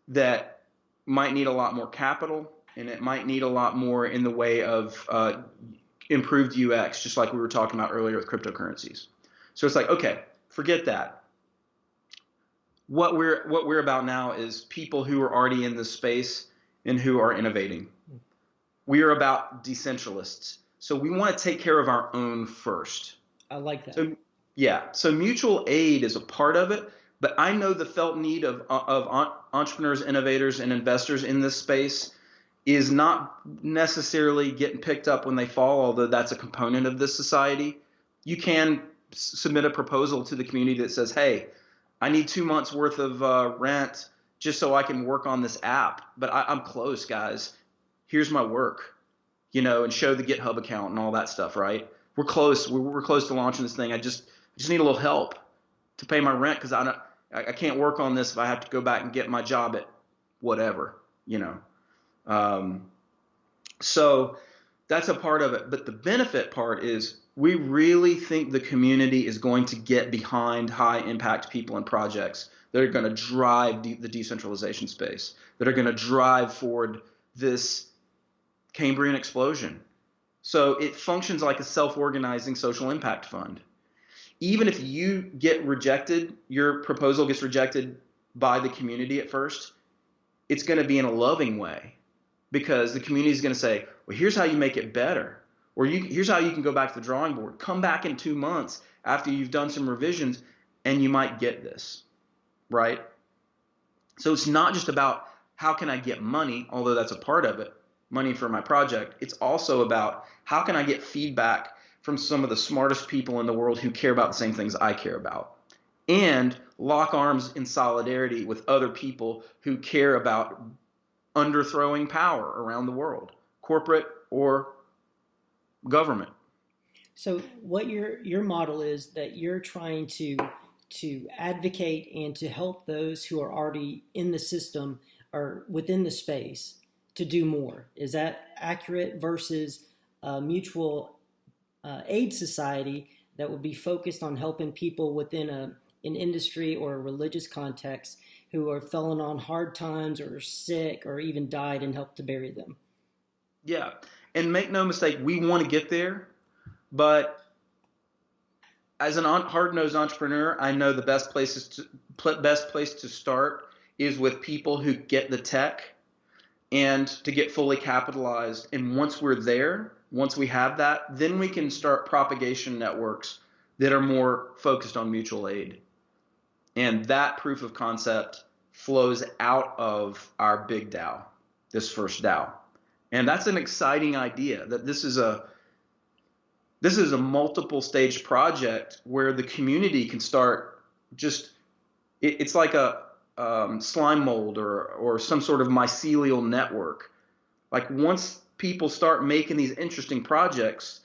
that might need a lot more capital, and it might need a lot more in the way of improved UX, just like we were talking about earlier with cryptocurrencies. So it's like, okay, forget that. What we're about now is people who are already in this space and who are innovating. We are about decentralists. So we want to take care of our own first. I like that. So mutual aid is a part of it, but I know the felt need of entrepreneurs, innovators, and investors in this space is not necessarily getting picked up when they fall, although that's a component of this society. You can submit a proposal to the community that says, hey, I need 2 months worth of rent just so I can work on this app, but I'm close, guys. Here's my work. and show the GitHub account and all that stuff, right? We're close. We're close to launching this thing. I just need a little help to pay my rent because I can't work on this if I have to go back and get my job at whatever. So that's a part of it. But the benefit part is we really think the community is going to get behind high impact people and projects that are going to drive the decentralization space, that are going to drive forward this Cambrian explosion. So it functions like a self-organizing social impact fund. Even if you get rejected, your proposal gets rejected by the community at first, it's going to be in a loving way, because the community is going to say, well, here's how you make it better. Or here's how you can go back to the drawing board. Come back in 2 months after you've done some revisions and you might get this, right? So it's not just about how can I get money, although that's a part of it, money for my project. It's also about how can I get feedback from some of the smartest people in the world who care about the same things I care about, and lock arms in solidarity with other people who care about underthrowing power around the world, corporate or government. So what your model is that you're trying to advocate and to help those who are already in the system or within the space to do more. Is that accurate versus a mutual aid society that would be focused on helping people within an industry or a religious context who are fallen on hard times or sick or even died and help to bury them? Yeah. And make no mistake, we want to get there, but as an hard-nosed entrepreneur, I know the best place to start is with people who get the tech and to get fully capitalized. And once we're there, once we have that, then we can start propagation networks that are more focused on mutual aid. And that proof of concept flows out of our big DAO, this first DAO. And that's an exciting idea, that this is a multiple stage project where the community can start it's like a slime mold or some sort of mycelial network. Like once people start making these interesting projects,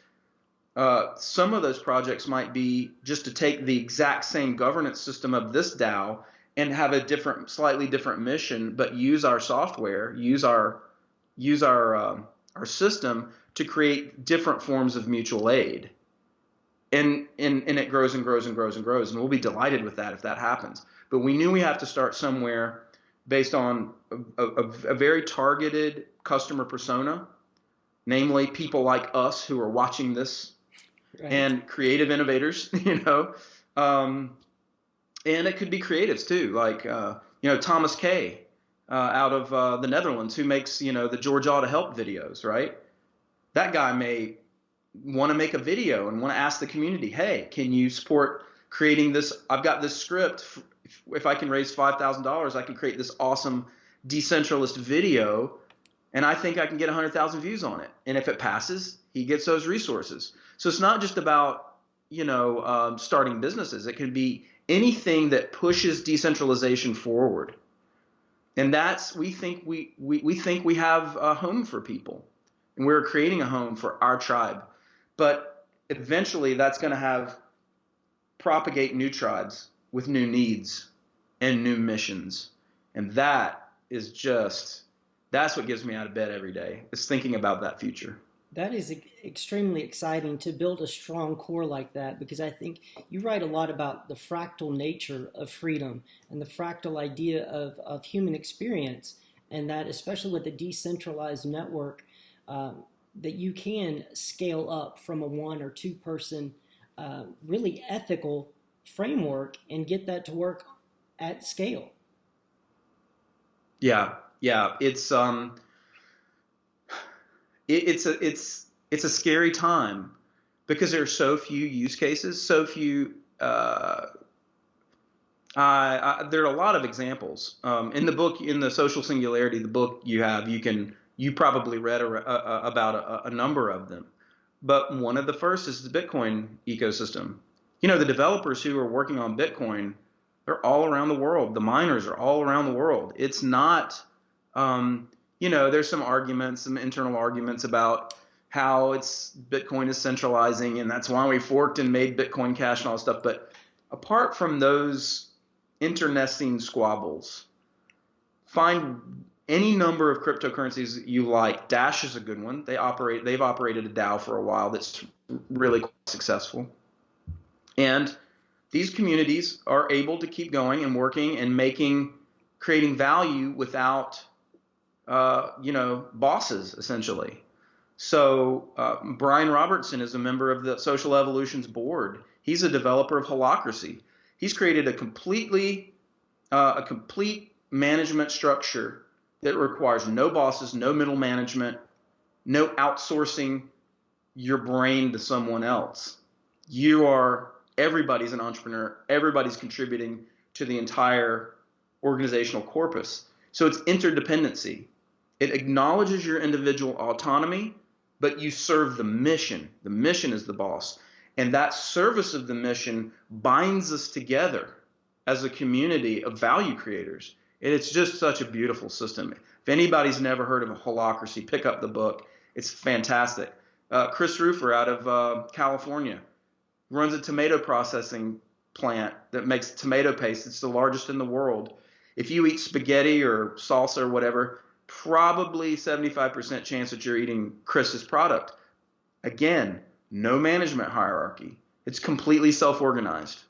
some of those projects might be just to take the exact same governance system of this DAO and have a slightly different mission, but use our software, use our system to create different forms of mutual aid. And it grows and grows and grows and grows. And we'll be delighted with that if that happens. But we knew we have to start somewhere based on a very targeted customer persona, namely people like us who are watching this, right, and creative innovators, and it could be creatives too, like, Thomas K. Out of the Netherlands, who makes, the George Ought to Help videos, right? That guy may want to make a video and want to ask the community, hey, can you support creating this? I've got this script. If I can raise $5,000, I can create this awesome decentralist video, and I think I can get 100,000 views on it. And if it passes, he gets those resources. So it's not just about, starting businesses. It can be anything that pushes decentralization forward. And we think we have a home for people, and we're creating a home for our tribe. But eventually that's going to propagate new tribes with new needs and new missions. And that's what gives me out of bed every day, is thinking about that future. That is extremely exciting to build a strong core like that, because I think you write a lot about the fractal nature of freedom and the fractal idea of human experience, and that especially with the decentralized network, that you can scale up from a 1 or 2 person really ethical framework and get that to work at scale. Yeah. It's a scary time because there are so few use cases, so few. There are a lot of examples in the book, in the Social SIngularity, the book you probably read about a number of them. But one of the first is the Bitcoin ecosystem. The developers who are working on Bitcoin, they're all around the world. The miners are all around the world. It's not, there's some internal arguments about, how Bitcoin is centralizing, and that's why we forked and made Bitcoin Cash and all this stuff. But apart from those internecine squabbles, find any number of cryptocurrencies you like. Dash is a good one. They've operated a DAO for a while that's really quite successful. And these communities are able to keep going and working and creating value without, bosses, essentially. So Brian Robertson is a member of the Social Evolution's board. He's a developer of Holacracy. He's created a complete management structure that requires no bosses, no middle management, no outsourcing your brain to someone else. Everybody's an entrepreneur. Everybody's contributing to the entire organizational corpus. So it's interdependency. It acknowledges your individual autonomy, but you serve the mission. The mission is the boss. And that service of the mission binds us together as a community of value creators. And it's just such a beautiful system. If anybody's never heard of a Holacracy, pick up the book. It's fantastic. Chris Rufer out of California runs a tomato processing plant that makes tomato paste. It's the largest in the world. If you eat spaghetti or salsa or whatever, probably 75% chance that you're eating Chris's product. Again, no management hierarchy. It's completely self-organized.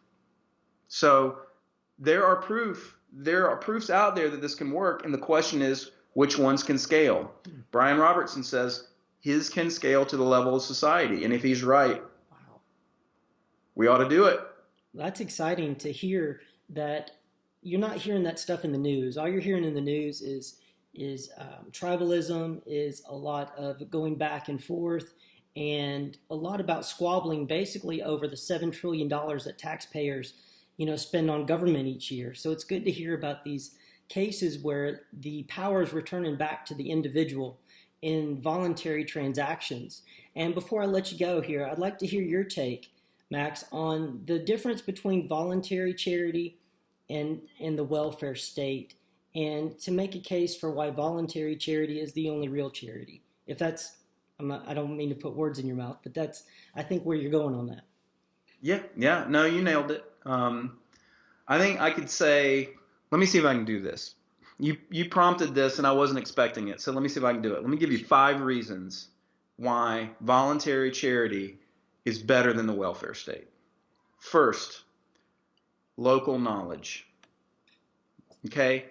So there are proofs out there that this can work, and the question is, which ones can scale? Brian Robertson says his can scale to the level of society, and if he's right, wow, we ought to do it. That's exciting to hear that you're not hearing that stuff in the news. All you're hearing in the news is tribalism, is a lot of going back and forth, and a lot about squabbling basically over the $7 trillion that taxpayers spend on government each year. So it's good to hear about these cases where the power is returning back to the individual in voluntary transactions. And before I let you go here, I'd like to hear your take, Max, on the difference between voluntary charity and the welfare state, and to make a case for why voluntary charity is the only real charity. If that's, I don't mean to put words in your mouth, but that's, I think, where you're going on that. Yeah, no, you nailed it. I think I could say, let me see if I can do this. You prompted this and I wasn't expecting it, so let me see if I can do it. Let me give you 5 reasons why voluntary charity is better than the welfare state. First, local knowledge. Okay?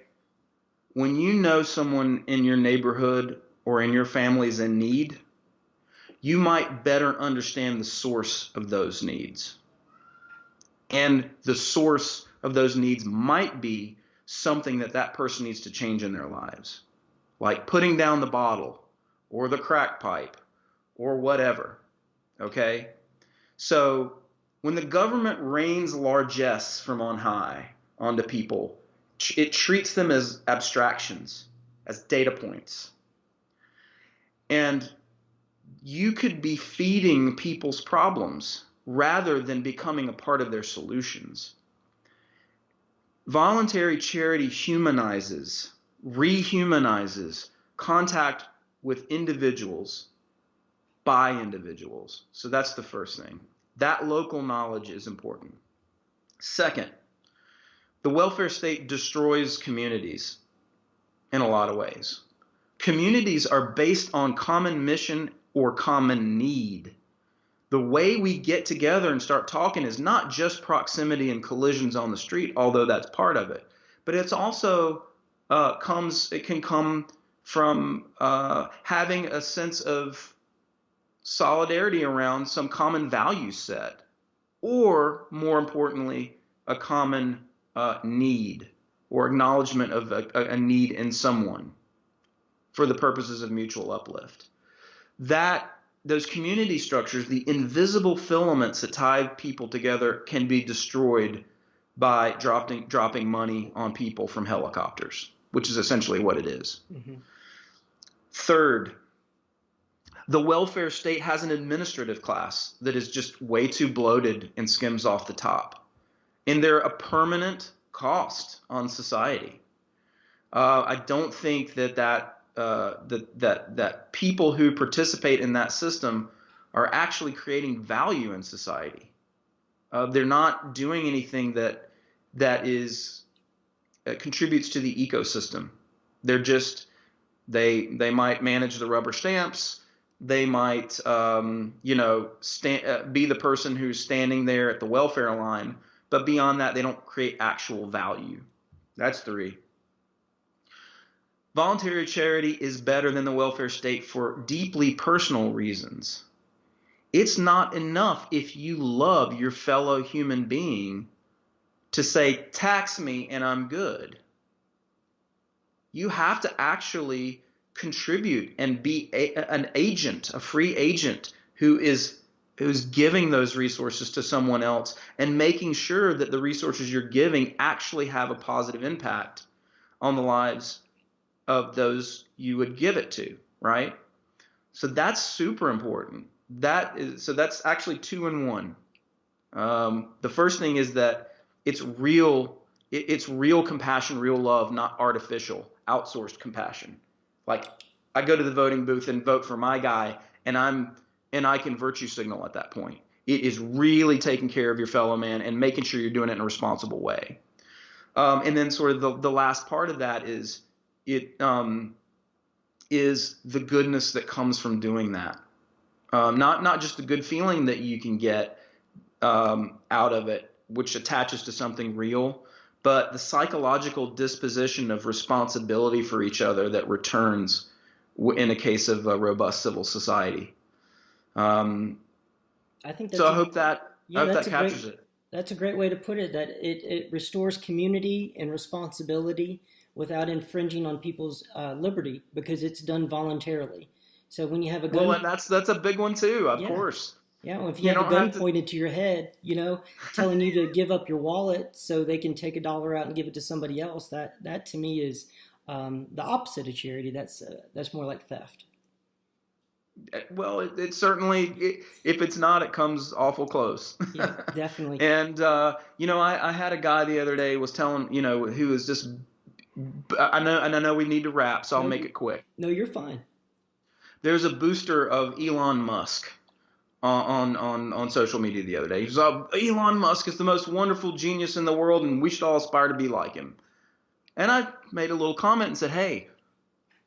When you know someone in your neighborhood or in your family's in need, you might better understand the source of those needs. And the source of those needs might be something that person needs to change in their lives, like putting down the bottle or the crack pipe or whatever. Okay? So when the government rains largesse from on high onto people, it treats them as abstractions, as data points. And you could be feeding people's problems rather than becoming a part of their solutions. Voluntary charity humanizes, rehumanizes contact with individuals by individuals. So that's the first thing. That local knowledge is important. Second, the welfare state destroys communities in a lot of ways. Communities are based on common mission or common need. The way we get together and start talking is not just proximity and collisions on the street, although that's part of it, but it's also it can come from having a sense of solidarity around some common value set, or more importantly, a common need or acknowledgement of a need in someone for the purposes of mutual uplift. Those community structures, the invisible filaments that tie people together, can be destroyed by dropping money on people from helicopters, which is essentially what it is. Mm-hmm. Third, the welfare state has an administrative class that is just way too bloated and skims off the top. And they're a permanent cost on society. I don't think that that people who participate in that system are actually creating value in society. They're not doing anything that is contributes to the ecosystem. They're just they might manage the rubber stamps. They might be the person who's standing there at the welfare line, but beyond that, they don't create actual value. That's 3. Voluntary charity is better than the welfare state for deeply personal reasons. It's not enough if you love your fellow human being to say, tax me and I'm good. You have to actually contribute and be an agent, a free agent who's giving those resources to someone else and making sure that the resources you're giving actually have a positive impact on the lives of those you would give it to, right? So that's super important. That's actually 2 in 1. The first thing is that it's real compassion, real love, not artificial, outsourced compassion. Like, I go to the voting booth and vote for my guy, and I can virtue signal at that point. It is really taking care of your fellow man and making sure you're doing it in a responsible way. And then sort of the last part of that is is the goodness that comes from doing that. Not just the good feeling that you can get out of it, which attaches to something real, but the psychological disposition of responsibility for each other that returns in a case of a robust civil society. I hope that captures it. That's a great way to put it, that it restores community and responsibility without infringing on people's liberty, because it's done voluntarily. So when you have a gun... Well, and that's a big one too, of course. Yeah, well, if you have a gun pointed to your head, telling you to give up your wallet so they can take $1 out and give it to somebody else, that to me is the opposite of charity. That's more like theft. Well, it certainly, if it's not, it comes awful close. Yeah, definitely. And, I had a guy the other day was telling, who was just, I know we need to wrap, so I'll make it quick. No, you're fine. There's a booster of Elon Musk on social media the other day. He was Elon Musk is the most wonderful genius in the world, and we should all aspire to be like him. And I made a little comment and said, hey,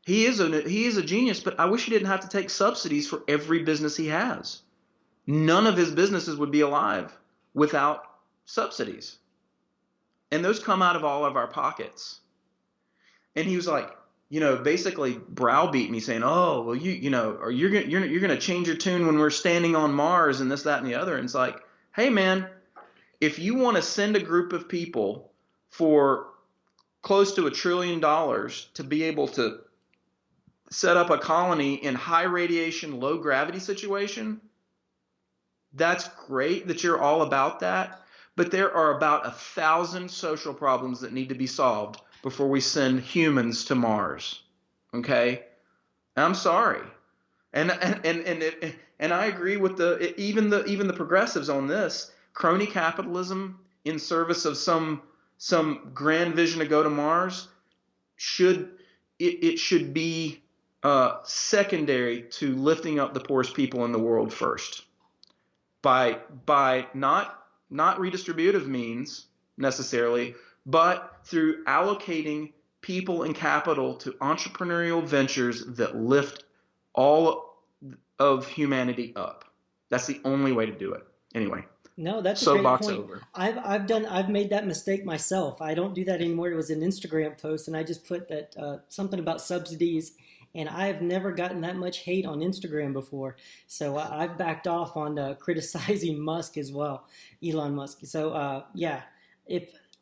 he is a genius, but I wish he didn't have to take subsidies for every business he has. None of his businesses would be alive without subsidies. And those come out of all of our pockets. And he was like, basically browbeat me saying, oh, well, you're going to change your tune when we're standing on Mars and this, that, and the other. And it's like, hey, man, if you want to send a group of people for close to $1 trillion to be able to set up a colony in high radiation, low gravity situation, that's great that you're all about that. But there are about 1,000 social problems that need to be solved before we send humans to Mars. Okay? I'm sorry. And I agree with even the progressives on this. Crony capitalism in service of some grand vision to go to Mars should be secondary to lifting up the poorest people in the world first. By not redistributive means necessarily, but through allocating people and capital to entrepreneurial ventures that lift all of humanity up. That's the only way to do it. Anyway. No, that's a great point. Over. I've made that mistake myself. I don't do that anymore. It was an Instagram post, and I just put that something about subsidies, and I've never gotten that much hate on Instagram before. So I've backed off on criticizing Musk as well, Elon Musk. So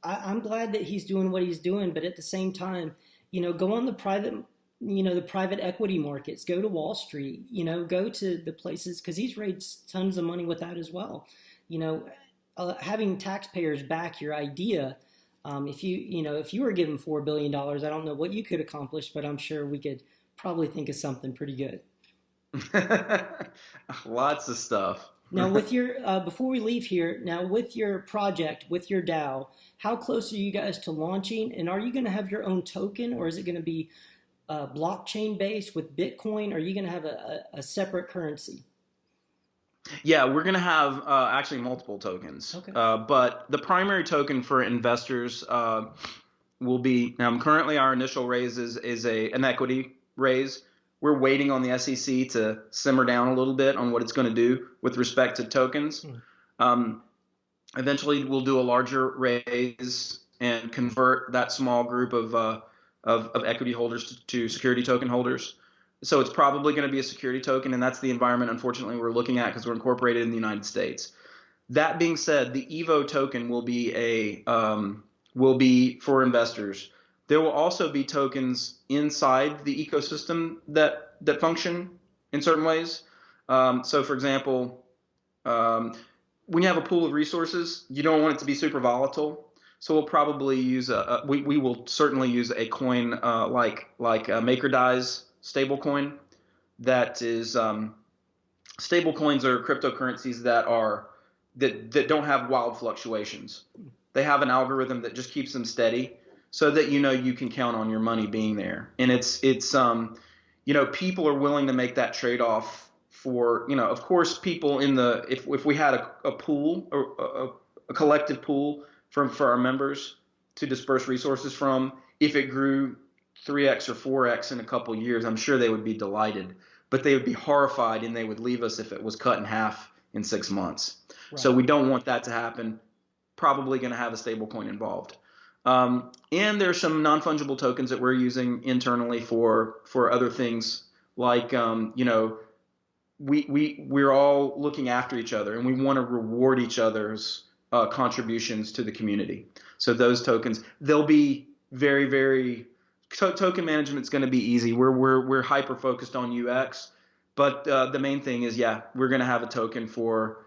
I'm glad that he's doing what he's doing, but at the same time, go on the private equity markets, go to Wall Street, go to the places, because he's raised tons of money with that as well. Having taxpayers back your idea. If you were given $4 billion, I don't know what you could accomplish, but I'm sure we could probably think of something pretty good. Lots of stuff. Now, with your before we leave here, with your project, with your DAO, how close are you guys to launching? And are you going to have your own token, or is it going to be blockchain based with Bitcoin? Or are you going to have a separate currency? Yeah, we're going to have actually multiple tokens. Okay. But the primary token for investors will be currently our initial raise is an equity raise. We're waiting on the SEC to simmer down a little bit on what it's going to do with respect to tokens. Um, Eventually, we'll do a larger raise and convert that small group of equity holders to security token holders. So it's probably going to be a security token, and that's the environment, unfortunately, we're looking at because we're incorporated in the United States. That being said, the EVO token will be for investors. There will also be tokens inside the ecosystem that function in certain ways. So, for example, when you have a pool of resources, you don't want it to be super volatile. So we'll probably use we will certainly use a coin like MakerDAI's stablecoin. That is stablecoins are cryptocurrencies that don't have wild fluctuations. They have an algorithm that just keeps them steady, so that you can count on your money being there. And it's people are willing to make that trade off for of course people if we had a pool or a collective pool for our members to disperse resources from, if it grew 3x or 4x in a couple years, I'm sure they would be delighted, but they would be horrified and they would leave us if it was cut in half in 6 months. Right. So we don't want that to happen. Probably going to have a stable coin involved. And there's some non-fungible tokens that we're using internally for other things like, we're all looking after each other and we want to reward each other's contributions to the community. So those tokens, they'll be very, very token management is going to be easy. We're hyper focused on UX, but the main thing is, we're going to have a token for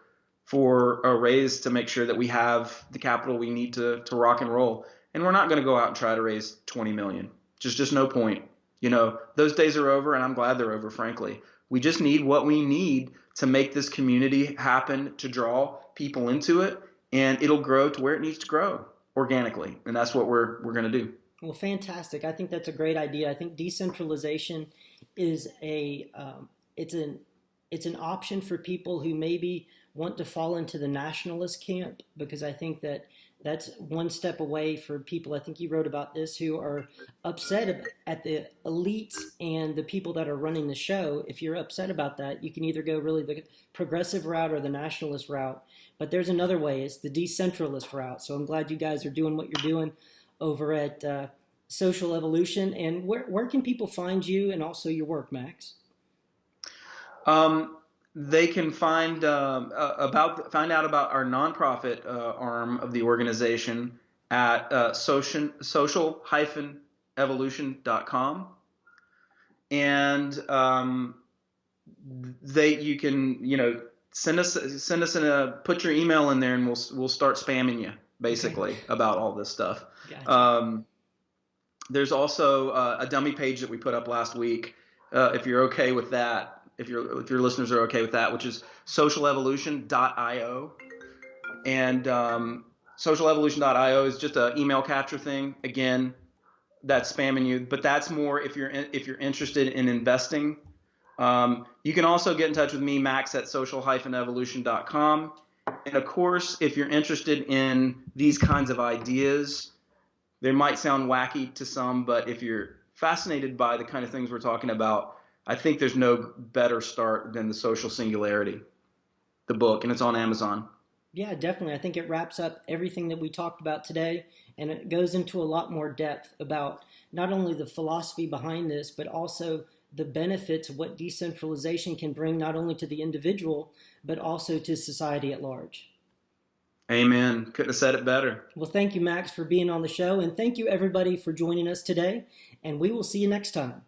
a raise to make sure that we have the capital we need to rock and roll. And we're not going to go out and try to raise 20 million. Just no point. Those days are over, and I'm glad they're over, frankly. We just need what we need to make this community happen, to draw people into it, and it'll grow to where it needs to grow organically. And that's what we're going to do. Well, fantastic. I think that's a great idea. I think decentralization is it's an option for people who maybe want to fall into the nationalist camp, because I think that's one step away for people. I think you wrote about this, who are upset at the elites and the people that are running the show. If you're upset about that, you can either go really the progressive route or the nationalist route. But there's another way. It's the decentralist route. So I'm glad you guys are doing what you're doing over at Social Evolution. And where can people find you and also your work, Max? They can find out about our nonprofit arm of the organization at social-evolution.com, and you can send us put your email in there, and we'll start spamming you basically about all this stuff. Gotcha. There's also a dummy page that we put up last week, if you're okay with that. If your listeners are okay with that, which is socialevolution.io. And socialevolution.io is just an email capture thing. Again, that's spamming you, but that's more if you're interested in investing. You can also get in touch with me, Max, at social-evolution.com. And of course, if you're interested in these kinds of ideas, they might sound wacky to some, but if you're fascinated by the kind of things we're talking about, I think there's no better start than the Social SIngularity, the book, and it's on Amazon. Yeah, definitely. I think it wraps up everything that we talked about today, and it goes into a lot more depth about not only the philosophy behind this, but also the benefits of what decentralization can bring not only to the individual, but also to society at large. Amen. Couldn't have said it better. Well, thank you, Max, for being on the show, and thank you, everybody, for joining us today, and we will see you next time.